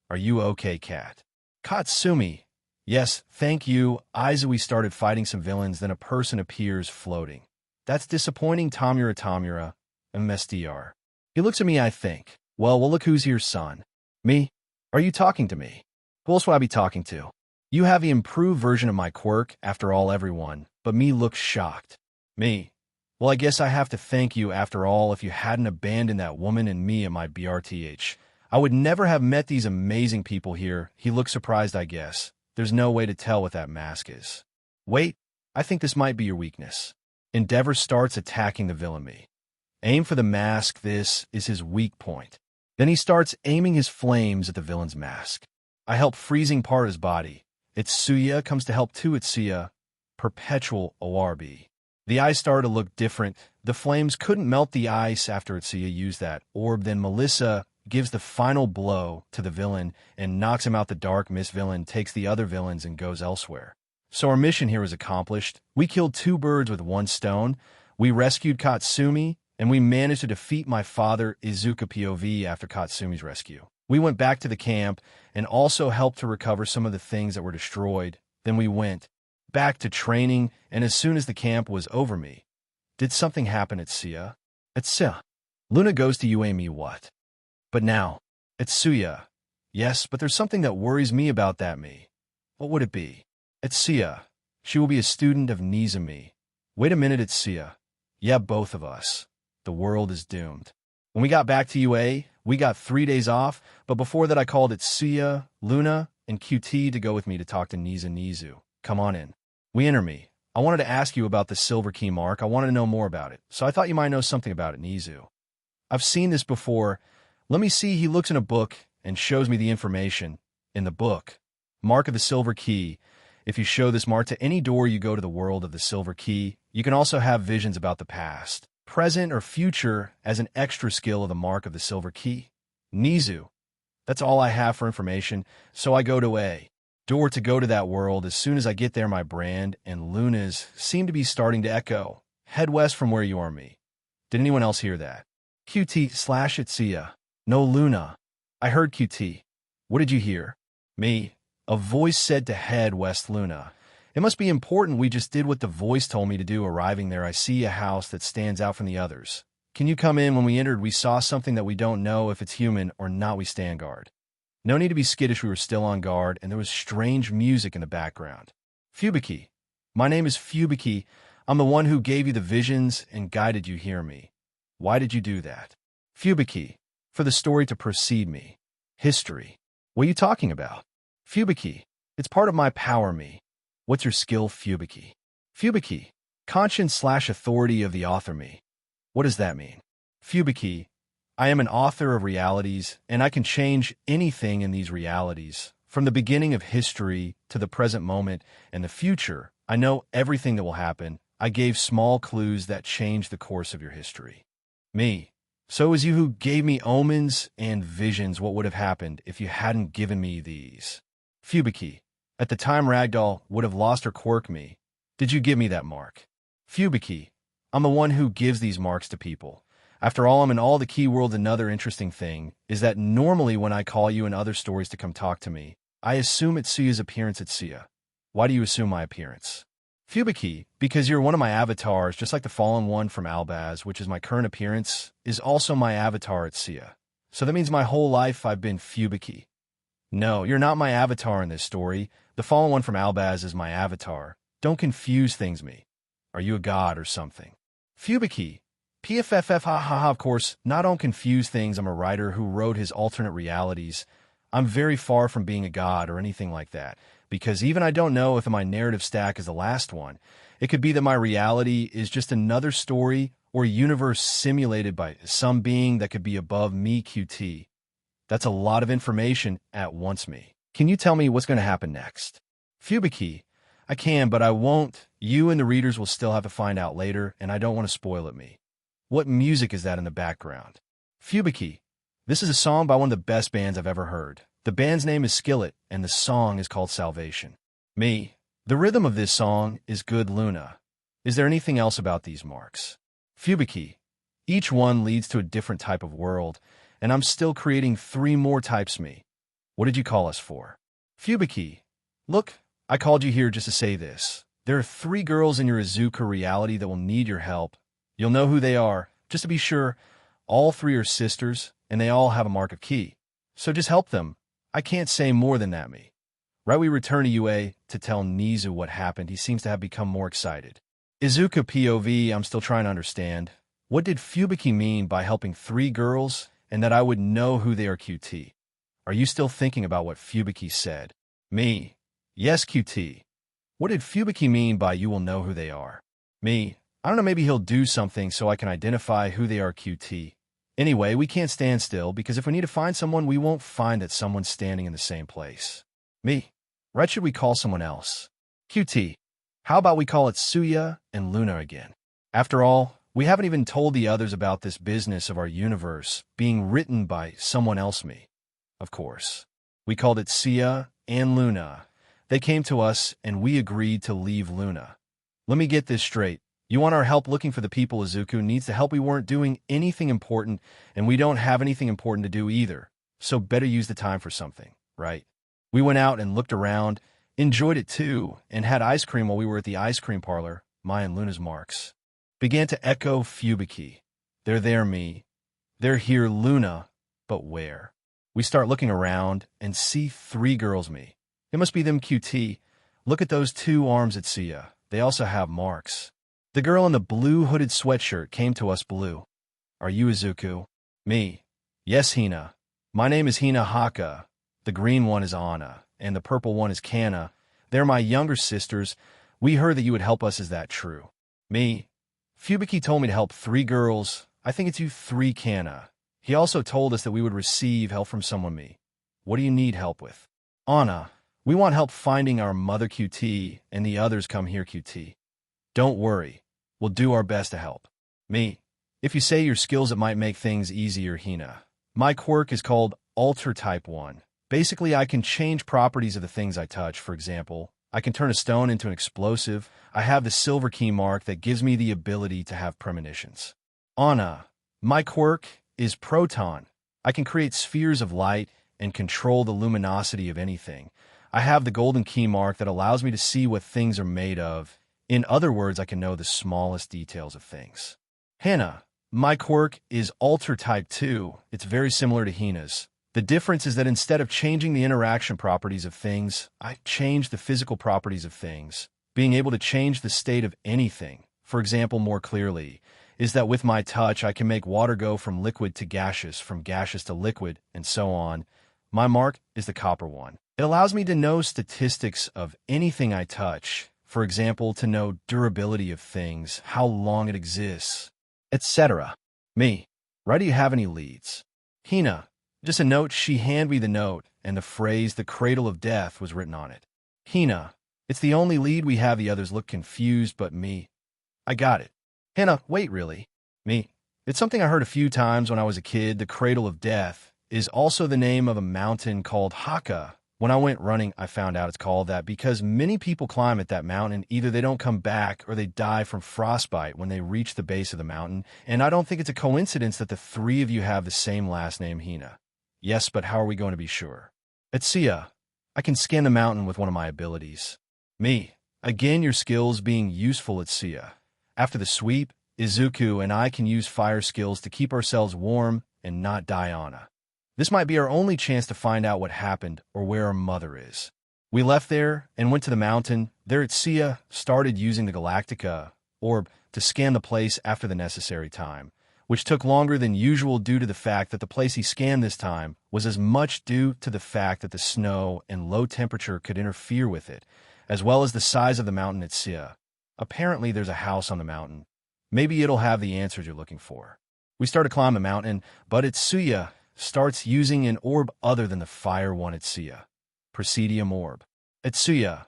Are you okay, Kat? Katsumi. Yes, thank you. We started fighting some villains, then a person appears floating. That's disappointing. Tamura, MSDR. He looks at me, I think. Well, look who's here, son. Me? Are you talking to me? Who else would I be talking to? You have the improved version of my quirk, after all, everyone, but me looks shocked. Me. Well, I guess I have to thank you after all. If you hadn't abandoned that woman and me at my BRTH, I would never have met these amazing people here. He looks surprised, I guess. There's no way to tell what that mask is. Wait, I think this might be your weakness. Endeavor starts attacking the villain. Me. Aim for the mask. This is his weak point. Then he starts aiming his flames at the villain's mask. I help freezing part his body. Itsuya comes to help too. Itsuya, perpetual ORB. The eyes started to look different. The flames couldn't melt the ice after Itsuya used that orb. Then Melissa gives the final blow to the villain and knocks him out. The dark mist villain takes the other villains and goes elsewhere. So our mission here is accomplished. We killed 2 birds with 1 stone. We rescued Katsumi, and we managed to defeat my father, Izuku POV, after Katsumi's rescue. We went back to the camp and also helped to recover some of the things that were destroyed. Then we went back to training, and as soon as the camp was over me, did something happen at Sia? At Sia. Luna goes to UA me what? But now, at Suya. Yes, but there's something that worries me about that me. What would it be? At Sia. She will be a student of Nizumi. Wait a minute, at Sia. Yeah, both of us. The world is doomed. When we got back to UA, we got 3 days off, but before that I called Itsuya, Luna, and QT to go with me to talk to Nizu. Come on in. We enter me. I wanted to ask you about the silver key mark. I wanted to know more about it, so I thought you might know something about it, Nizu. I've seen this before. Let me see. He looks in a book and shows me the information. In the book, mark of the silver key. If you show this mark to any door, you go to the world of the silver key. You can also have visions about the past, present, or future as an extra skill of the mark of the silver key. Nizu. That's all I have for information, so I go to a door to go to that world. As soon as I get there, my brand and Luna's seem to be starting to echo. Head west from where you are me. Did anyone else hear that? QT/Itsuya. No, Luna. I heard QT. What did you hear? Me. A voice said to head west, Luna. It must be important. We just did what the voice told me to do. Arriving there, I see a house that stands out from the others. Can you come in? When we entered, we saw something that we don't know if it's human or not. We stand guard. No need to be skittish. We were still on guard, and there was strange music in the background. Fubiki. My name is Fubiki. I'm the one who gave you the visions and guided you. Hear me. Why did you do that? Fubiki. For the story to precede me. History. What are you talking about? Fubiki. It's part of my power, me. What's your skill, Fubiki? Fubiki. Conscience/authority of the author, me. What does that mean? Fubiki. I am an author of realities, and I can change anything in these realities. From the beginning of history to the present moment and the future, I know everything that will happen. I gave small clues that changed the course of your history. Me. So it was you who gave me omens and visions. What would have happened if you hadn't given me these? Fubiki. At the time, Ragdoll would have lost her quirk, me. Did you give me that mark? Fubiki. I'm the one who gives these marks to people. After all, I'm in all the key world. Another interesting thing is that normally when I call you in other stories to come talk to me, I assume Itsuya's appearance at Sia. Why do you assume my appearance? Fubiki, because you're one of my avatars, just like the fallen one from Albaz, which is my current appearance, is also my avatar at Sia. So that means my whole life I've been Fubiki. No, you're not my avatar in this story. The fallen one from Albaz is my avatar. Don't confuse things, me. Are you a god or something? Fubiki. PFFF, ha ha ha, of course, not don't confuse things. I'm a writer who wrote his alternate realities. I'm very far from being a god or anything like that, because even I don't know if my narrative stack is the last one. It could be that my reality is just another story or a universe simulated by some being that could be above me, QT. That's a lot of information at once, me. Can you tell me what's going to happen next? Fubiki. I can, but I won't. You and the readers will still have to find out later, and I don't want to spoil it, me. What music is that in the background? Fubiki. This is a song by one of the best bands I've ever heard. The band's name is Skillet, and the song is called Salvation. Me. The rhythm of this song is good, Luna. Is there anything else about these marks? Fubiki. Each one leads to a different type of world, and I'm still creating 3 more types, me. What did you call us for? Fubiki. Look, I called you here just to say this. There are 3 girls in your Izuku reality that will need your help. You'll know who they are. Just to be sure, all 3 are sisters, and they all have a mark of key. So just help them. I can't say more than that, me. Right, we return to UA to tell Nizu what happened. He seems to have become more excited. Izuku POV, I'm still trying to understand. What did Fubiki mean by helping 3 girls and that I would know who they are, QT? Are you still thinking about what Fubiki said? Me. Yes, QT. What did Fubiki mean by you will know who they are? Me. I don't know, maybe he'll do something so I can identify who they are, QT. Anyway, we can't stand still because if we need to find someone, we won't find that someone's standing in the same place. Me. Right, should we call someone else? QT. How about we call it Suya and Luna again? After all, we haven't even told the others about this business of our universe being written by someone else, me. Of course. We called it Sia and Luna. They came to us and we agreed to leave Luna. Let me get this straight. You want our help looking for the people Izuku needs to help. We weren't doing anything important, and we don't have anything important to do either. So better use the time for something, right? We went out and looked around, enjoyed it too, and had ice cream while we were at the ice cream parlor. My and Luna's marks began to echo Fubiki. They're there, me. They're here, Luna. But where? We start looking around and see 3 girls, me. It must be them, QT. Look at those 2 arms at Sia. They also have marks. The girl in the blue hooded sweatshirt came to us. Blue. Are you Izuku? Me. Yes, Hina. My name is Hina Haka. The green one is Anna, and the purple one is Kana. They're my younger sisters. We heard that you would help us. Is that true? Me. Fubiki told me to help 3 girls. I think it's you 3, Kana. He also told us that we would receive help from someone, me. What do you need help with? Anna. We want help finding our mother, QT, and the others come here, QT. Don't worry. We'll do our best to help. Me. If you say your skills, it might make things easier, Hina. My quirk is called Alter Type 1. Basically, I can change properties of the things I touch. For example, I can turn a stone into an explosive. I have the silver key mark that gives me the ability to have premonitions. Anna. My quirk is Proton. I can create spheres of light and control the luminosity of anything. I have the golden key mark that allows me to see what things are made of. In other words, I can know the smallest details of things. Hannah. My quirk is Alter Type 2. It's very similar to Hina's. The difference is that instead of changing the interaction properties of things, I change the physical properties of things. Being able to change the state of anything, for example, more clearly, is that with my touch, I can make water go from liquid to gaseous, from gaseous to liquid, and so on. My mark is the copper one. It allows me to know statistics of anything I touch. For example, to know durability of things, how long it exists, etc. Me. Right, do you have any leads? Hina. Just a note. She handed me the note, and the phrase, the cradle of death, was written on it. Hina. It's the only lead we have. The others look confused, but me. I got it. Hina. Wait, really? Me. It's something I heard a few times when I was a kid. The cradle of death is also the name of a mountain called Haka. When I went running, I found out it's called that because many people climb at that mountain. Either they don't come back or they die from frostbite when they reach the base of the mountain. And I don't think it's a coincidence that the 3 of you have the same last name, Hina. Yes, but how are we going to be sure? At Sia, I can scan the mountain with one of my abilities. Me. Again, your skills being useful at Sia. After the sweep, Izuku and I can use fire skills to keep ourselves warm and not die. Anna. This might be our only chance to find out what happened or where our mother is. We left there and went to the mountain. There at Sia, started using the Galactica orb to scan the place after the necessary time, which took longer than usual due to the fact that the place he scanned this time was as much due to the fact that the snow and low temperature could interfere with it, as well as the size of the mountain at Sia. Apparently, there's a house on the mountain. Maybe it'll have the answers you're looking for. We start to climb the mountain, but at Sia, starts using an orb other than the fire one at Sia. Presidium orb. At Sia,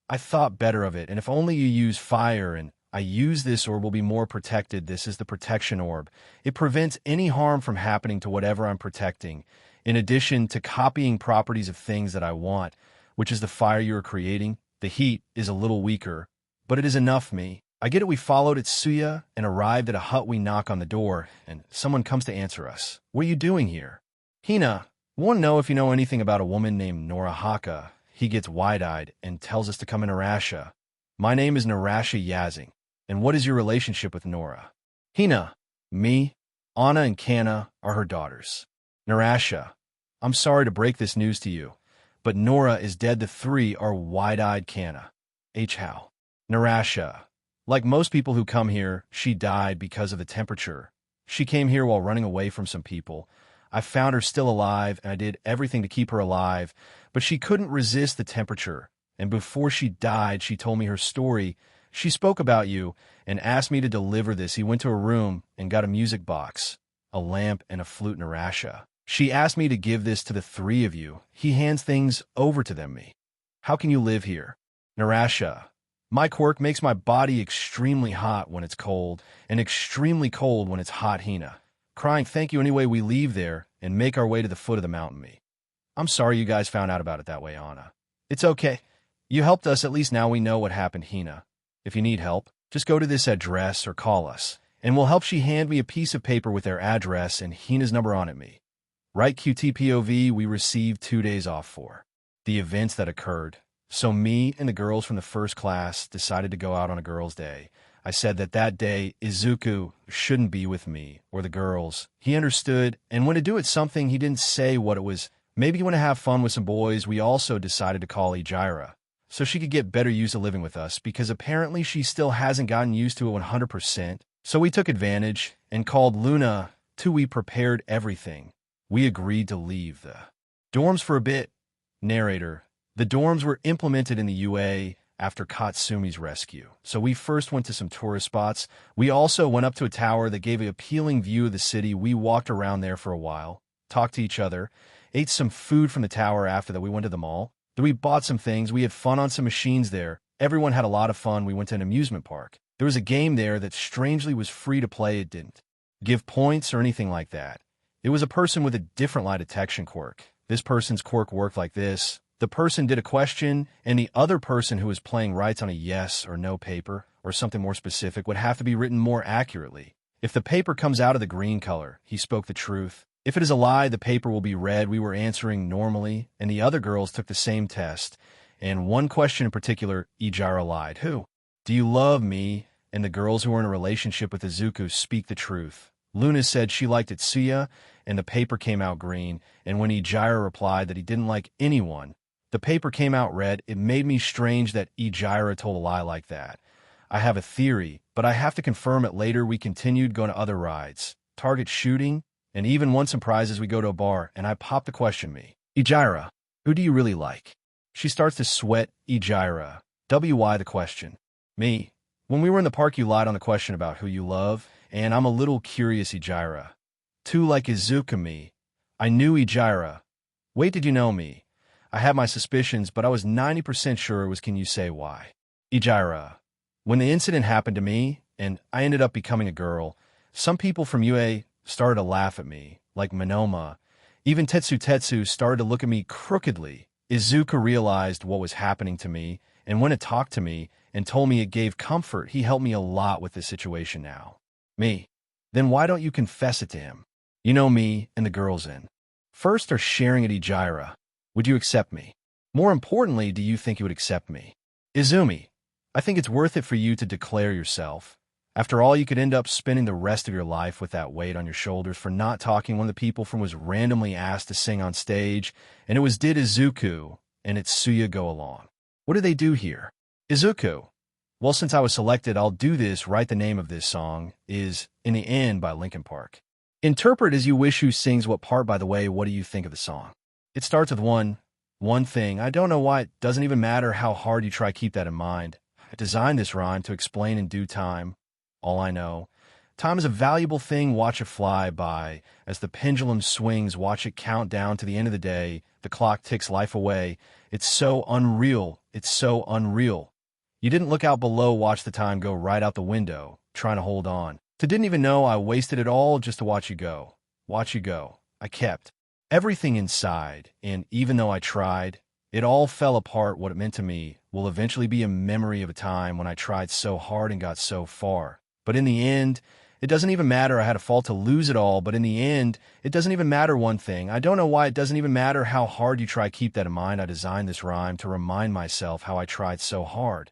I thought better of it, and if only you use fire and I use this orb will be more protected. This is the protection orb. It prevents any harm from happening to whatever I'm protecting, in addition to copying properties of things that I want, which is the fire you are creating. The heat is a little weaker, but it is enough, me. I get it. We followed Itsuya and arrived at a hut. We knock on the door, and someone comes to answer us. What are you doing here? Hina, want to know if you know anything about a woman named Nora Haka. He gets wide-eyed and tells us to come in Narasha. My name is Narasha Yazing. And what is your relationship with Nora? Hina, me, Anna, and Kana are her daughters. Narasha, I'm sorry to break this news to you, but Nora is dead. The 3 are wide-eyed. Kana. How? Narasha. Like most people who come here, she died because of the temperature. She came here while running away from some people. I found her still alive, and I did everything to keep her alive, but she couldn't resist the temperature. And before she died, she told me her story. She spoke about you and asked me to deliver this. He went to a room and got a music box. a lamp, and a flute Narasha. She asked me to give this to the three of you. He hands things over to them me. How can you live here? Narasha. My quirk makes my body extremely hot when it's cold, and extremely cold when it's hot. Hina. Crying thank you anyway we leave there and make our way to the foot of the mountain me. I'm sorry you guys found out about it that way, Anna. It's okay. You helped us, at least now we know what happened, Hina. If you need help, just go to this address or call us, and we'll help. She hand me a piece of paper with their address and Hina's number on it me. Right QTPOV we received 2 days off for the events that occurred. So me and the girls from the first class decided to go out on a girls' day. I said that day Izuku shouldn't be with me or the girls. He understood and wanted to do it something. He didn't say what it was. Maybe he wanted to have fun with some boys. We also decided to call Ijira so she could get better used to living with us, because apparently she still hasn't gotten used to it 100%. So we took advantage and called Luna too. We prepared everything. We agreed to leave the dorms for a bit. Narrator. The dorms were implemented in the UA after Katsumi's rescue. So we first went to some tourist spots. We also went up to a tower that gave an appealing view of the city. We walked around there for a while, talked to each other, ate some food from the tower. After that, we went to the mall. Then we bought some things. We had fun on some machines there. Everyone had a lot of fun. We went to an amusement park. There was a game there that strangely was free to play. It didn't give points or anything like that. It was a person with a different lie detection quirk. This person's quirk worked like this. The person did a question, and the other person who was playing writes on a yes or no paper, or something more specific would have to be written more accurately. If the paper comes out of the green color, he spoke the truth. If it is a lie, the paper will be red. We were answering normally, and the other girls took the same test. And one question in particular, Ijira lied. Who? Do you love me? And the girls who were in a relationship with Izuku speak the truth. Luna said she liked Itsuya, and the paper came out green, and when Ijira replied that he didn't like anyone, the paper came out red. It made me strange that Ijira told a lie like that. I have a theory, but I have to confirm it later. We continued going to other rides, target shooting, and even won some prizes. We go to a bar, and I pop the question me. Ijira, who do you really like? She starts to sweat. Ijira. WY the question. Me. When we were in the park, you lied on the question about who you love, and I'm a little curious. Ijira. Too like Izuku me. I knew Ijira. Wait, did you know me? I had my suspicions, but I was 90% sure it was. Can you say why? Ijira. When the incident happened to me, and I ended up becoming a girl, some people from UA started to laugh at me, like Monoma. Even Tetsu started to look at me crookedly. Izuku realized what was happening to me, and went to talk to me, and told me it gave comfort. He helped me a lot with this situation now. Me. Then why don't you confess it to him? You know me and the girls in first are sharing at Ijira. Would you accept me? More importantly, do you think you would accept me? Izumi, I think it's worth it for you to declare yourself. After all, you could end up spending the rest of your life with that weight on your shoulders for not talking. One of the people from was randomly asked to sing on stage, and it was did Izuku and Itsuya go along. What do they do here? Izuku. Well, since I was selected, I'll do this. Write the name of this song is In the End by Linkin Park. Interpret as you wish. Who sings what part? By the way, what do you think of the song? It starts with one thing. I don't know why. It doesn't even matter how hard you try. Keep that in mind. I designed this rhyme to explain in due time. All I know. Time is a valuable thing. Watch it fly by. As the pendulum swings, watch it count down to the end of the day. The clock ticks life away. It's so unreal. It's so unreal. You didn't look out below. Watch the time go right out the window. Trying to hold on. To didn't even know I wasted it all just to watch you go. Watch you go. I kept everything inside, and even though I tried, it all fell apart. What it meant to me will eventually be a memory of a time when I tried so hard and got so far. But in the end, it doesn't even matter. I had a fault to lose it all, but in the end, it doesn't even matter. One thing. I don't know why. It doesn't even matter how hard you try. Keep that in mind. I designed this rhyme to remind myself how I tried so hard.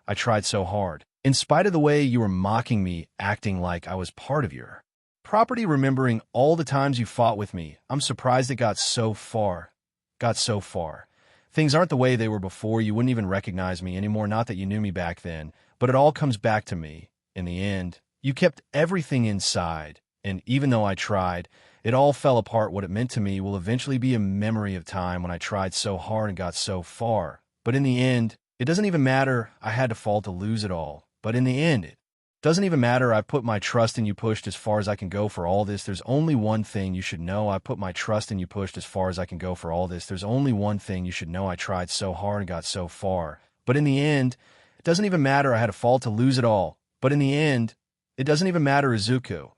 I tried so hard. In spite of the way you were mocking me, acting like I was part of your property, remembering all the times you fought with me, I'm surprised it got so far. Got so far. Things aren't the way they were before. You wouldn't even recognize me anymore. Not that you knew me back then, but it all comes back to me. In the end, you kept everything inside, and even though I tried, it all fell apart. What it meant to me will eventually be a memory of time when I tried so hard and got so far. But in the end, it doesn't even matter. I had to fall to lose it all. But in the end, Doesn't even matter, I put my trust in you, pushed as far as I can go for all this. There's only one thing you should know. I put my trust in you, pushed as far as I can go for all this. There's only one thing you should know. I tried so hard and got so far. But in the end, it doesn't even matter. I had a fall to lose it all. But in the end, it doesn't even matter, Izuku.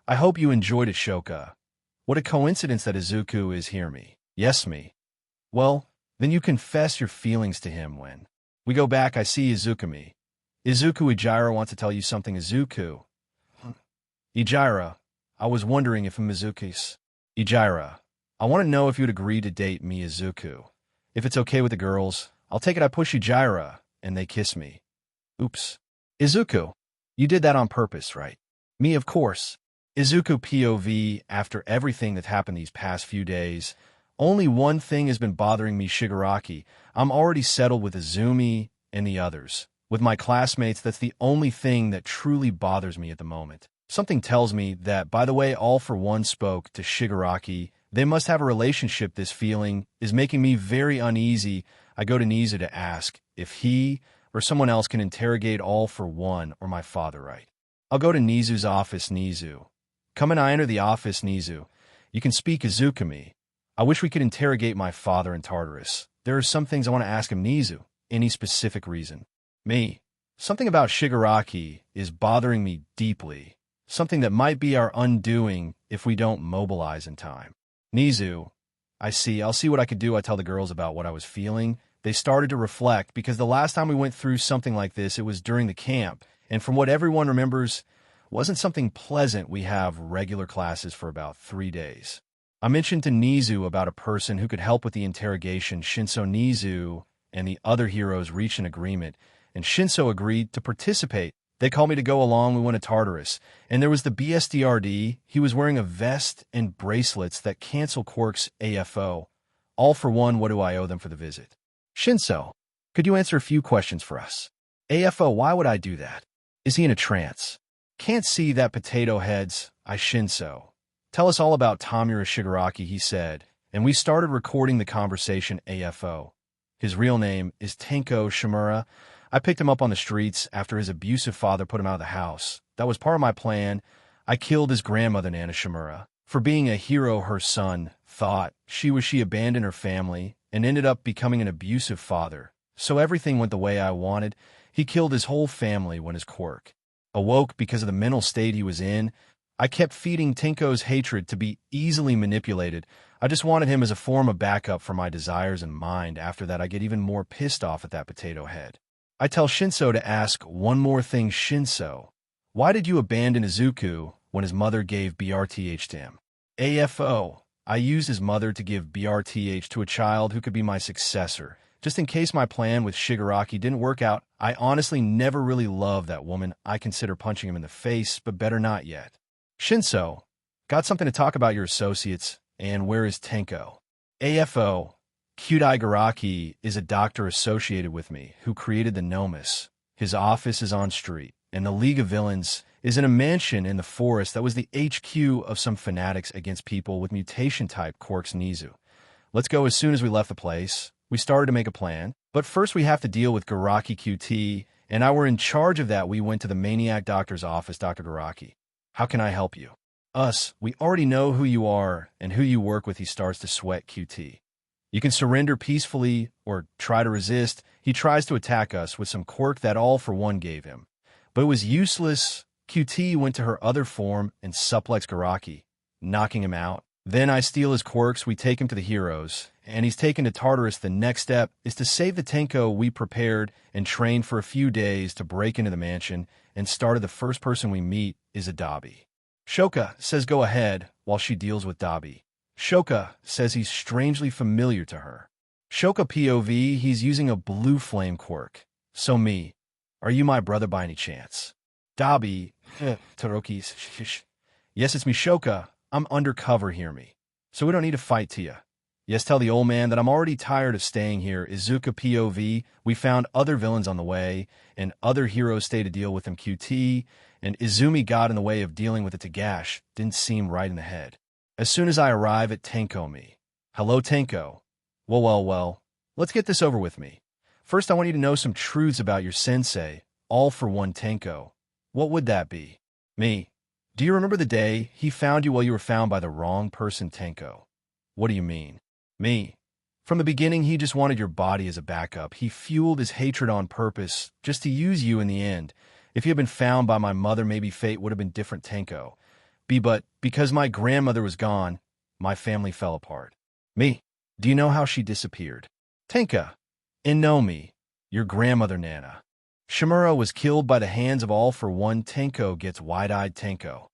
I hope you enjoyed it, Shoka. What a coincidence that Izuku is here, me. Yes, me. Well, then you confess your feelings to him when we go back. I see Izuku, me. Izuku, Ijira wants to tell you something. Izuku. Ijira, I was wondering if Mizuki's. Ijira, I want to know if you'd agree to date me, Izuku. If it's okay with the girls, I'll take it. I push Ijira, and they kiss me. Oops. Izuku, you did that on purpose, right? Me, of course. Izuku POV, after everything that happened these past few days, only one thing has been bothering me, Shigaraki. I'm already settled with Izumi and the others. With my classmates, that's the only thing that truly bothers me at the moment. Something tells me that, by the way, All for One spoke to Shigaraki. They must have a relationship. This feeling is making me very uneasy. I go to Nizu to ask if he or someone else can interrogate All for One or my father, right? I'll go to Nizu's office. Nizu. Come and I enter the office. Nizu. You can speak, Izukami. I wish we could interrogate my father in Tartarus. There are some things I want to ask him. Nizu. Any specific reason? Me. Something about Shigaraki is bothering me deeply. Something that might be our undoing if we don't mobilize in time. Nizu. I see. I'll see what I could do. I tell the girls about what I was feeling. They started to reflect because the last time we went through something like this, it was during the camp. And from what everyone remembers, wasn't something pleasant. We have regular classes for about 3 days. I mentioned to Nizu about a person who could help with the interrogation. Shinso, Nizu and the other heroes reached an agreement, and Shinso agreed to participate. They called me to go along. We went to Tartarus, and there was the BSDRD. He was wearing a vest and bracelets that cancel Quirks AFO. All for One, what do I owe them for the visit? Shinso, could you answer a few questions for us? AFO, why would I do that? Is he in a trance? Can't see that, potato heads. I Shinso. Tell us all about Tamura Shigaraki, he said, and we started recording the conversation. AFO. His real name is Tenko Shimura. I picked him up on the streets after his abusive father put him out of the house. That was part of my plan. I killed his grandmother, Nana Shimura. For being a hero, her son thought she abandoned her family and ended up becoming an abusive father. So everything went the way I wanted. He killed his whole family when his quirk awoke because of the mental state he was in. I kept feeding Tenko's hatred to be easily manipulated. I just wanted him as a form of backup for my desires and mind. After that, I get even more pissed off at that potato head. I tell Shinso to ask one more thing. Shinso, why did you abandon Izuku when his mother gave BRTH to him? AFO, I used his mother to give BRTH to a child who could be my successor, just in case my plan with Shigaraki didn't work out. I honestly never really loved that woman. I consider punching him in the face, but better not yet. Shinso, got something to talk about your associates, and where is Tenko? AFO, Cute Igaraki is a doctor associated with me who created the Nomus. His office is on street, and the League of Villains is in a mansion in the forest that was the HQ of some fanatics against people with mutation-type quirks. Nizu. Let's go. As soon as we left the place, we started to make a plan, but first we have to deal with Garaki QT, and I were in charge of that. We went to the maniac doctor's office. Dr. Garaki, how can I help you? Us, we already know who you are and who you work with. He starts to sweat. QT. You can surrender peacefully or try to resist. He tries to attack us with some quirk that All for One gave him, but it was useless. QT went to her other form and suplex Garaki, knocking him out. Then I steal his quirks. We take him to the heroes, and he's taken to Tartarus. The next step is to save the Tenko we prepared and trained for a few days to break into the mansion, and started. The first person we meet is Adabi. Shoka says go ahead while she deals with Dabi. Shoka says he's strangely familiar to her. Shoka POV, he's using a blue flame quirk. So me, are you my brother by any chance? Dabi, Taroki's, yes, it's me, Shoka. I'm undercover, hear me. So we don't need to fight to ya. Yes, tell the old man that I'm already tired of staying here. Izuku POV, we found other villains on the way, and other heroes stay to deal with them. QT, and Izumi got in the way of dealing with it. Tagash didn't seem right in the head. As soon as I arrive at Tenko, me. Hello, Tenko. Well, let's get this over with me. First, I want you to know some truths about your sensei. All for One, Tenko. What would that be? Me. Do you remember the day he found you while you were found by the wrong person, Tenko? What do you mean? Me. From the beginning, he just wanted your body as a backup. He fueled his hatred on purpose, just to use you in the end. If you had been found by my mother, maybe fate would have been different, Tenko. But because my grandmother was gone, my family fell apart. Me. Do you know how she disappeared? Tenka. And know me, your grandmother Nana. Shimura was killed by the hands of All for One. Tenko gets wide-eyed. Tenko.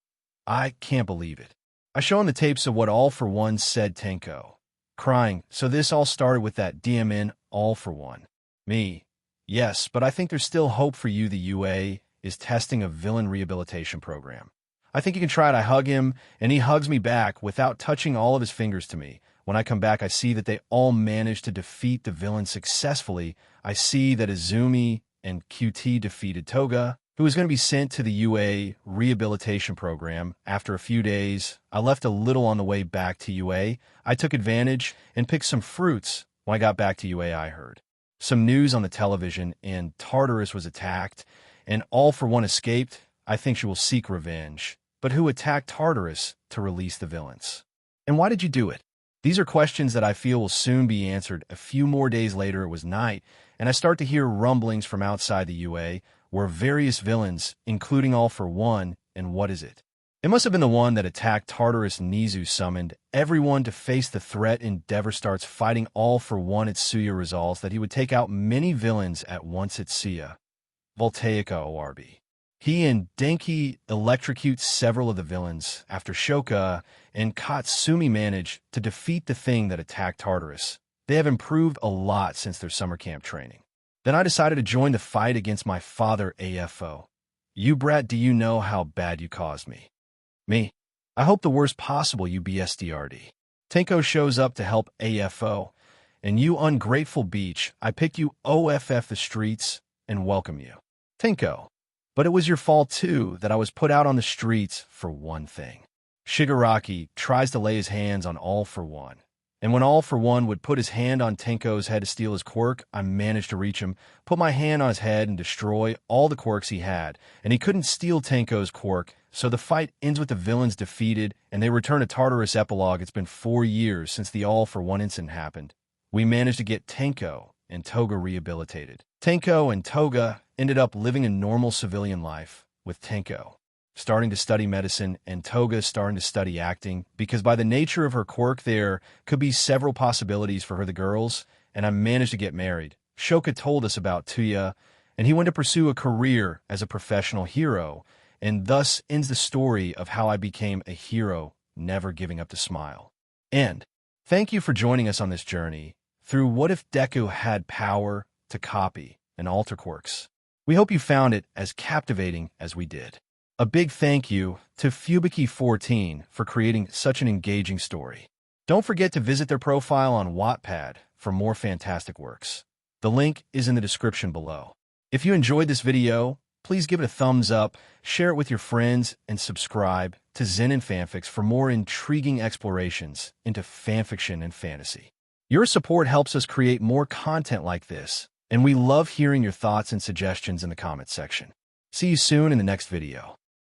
I can't believe it. I show him the tapes of what All for One said. Tenko. Crying. So this all started with that DMN All for One. Me. Yes, but I think there's still hope for you. The UA is testing a villain rehabilitation program. I think you can try it. I hug him, and he hugs me back without touching all of his fingers to me. When I come back, I see that they all managed to defeat the villain successfully. I see that Izumi and QT defeated Toga, who was going to be sent to the UA rehabilitation program. After a few days, I left a little on the way back to UA. I took advantage and picked some fruits. When I got back to UA, I heard some news on the television, and Tartarus was attacked, and All for One escaped. I think she will seek revenge. But who attacked Tartarus to release the villains? And why did you do it? These are questions that I feel will soon be answered. A few more days later, it was night, and I start to hear rumblings from outside the UA, where various villains, including All for One, and what is it? It must have been the one that attacked Tartarus. Nizu summoned everyone to face the threat. Endeavor starts fighting All for One. Itsuya resolves that he would take out many villains at once. Itsuya. Voltaica ORB. He and Denki electrocute several of the villains after Shoka and Katsumi manage to defeat the thing that attacked Tartarus. They have improved a lot since their summer camp training. Then I decided to join the fight against my father, AFO. You brat, do you know how bad you caused me? Me. I hope the worst possible, you BSDRD. Tenko shows up to help AFO. And you ungrateful beach, I pick you OFF the streets and welcome you. Tenko. But it was your fault, too, that I was put out on the streets for one thing. Shigaraki tries to lay his hands on All for One. And when All for One would put his hand on Tenko's head to steal his quirk, I managed to reach him, put my hand on his head, and destroy all the quirks he had. And he couldn't steal Tenko's quirk, so the fight ends with the villains defeated, and they return to Tartarus. Epilogue. It's been 4 years since the All for One incident happened. We managed to get Tenko and Toga rehabilitated. Tenko and Toga ended up living a normal civilian life, with Tenko starting to study medicine and Toga starting to study acting, because by the nature of her quirk there could be several possibilities for her, the girls, and I managed to get married. Shoka told us about Tuya, and he went to pursue a career as a professional hero, and thus ends the story of how I became a hero, never giving up to smile. And thank you for joining us on this journey through What If Deku Had Power to Copy and Alter Quirks. We hope you found it as captivating as we did. A big thank you to Fubiki14 for creating such an engaging story. Don't forget to visit their profile on Wattpad for more fantastic works. The link is in the description below. If you enjoyed this video, please give it a thumbs up, share it with your friends, and subscribe to Zenin Fanfics for more intriguing explorations into fanfiction and fantasy. Your support helps us create more content like this, and we love hearing your thoughts and suggestions in the comments section. See you soon in the next video.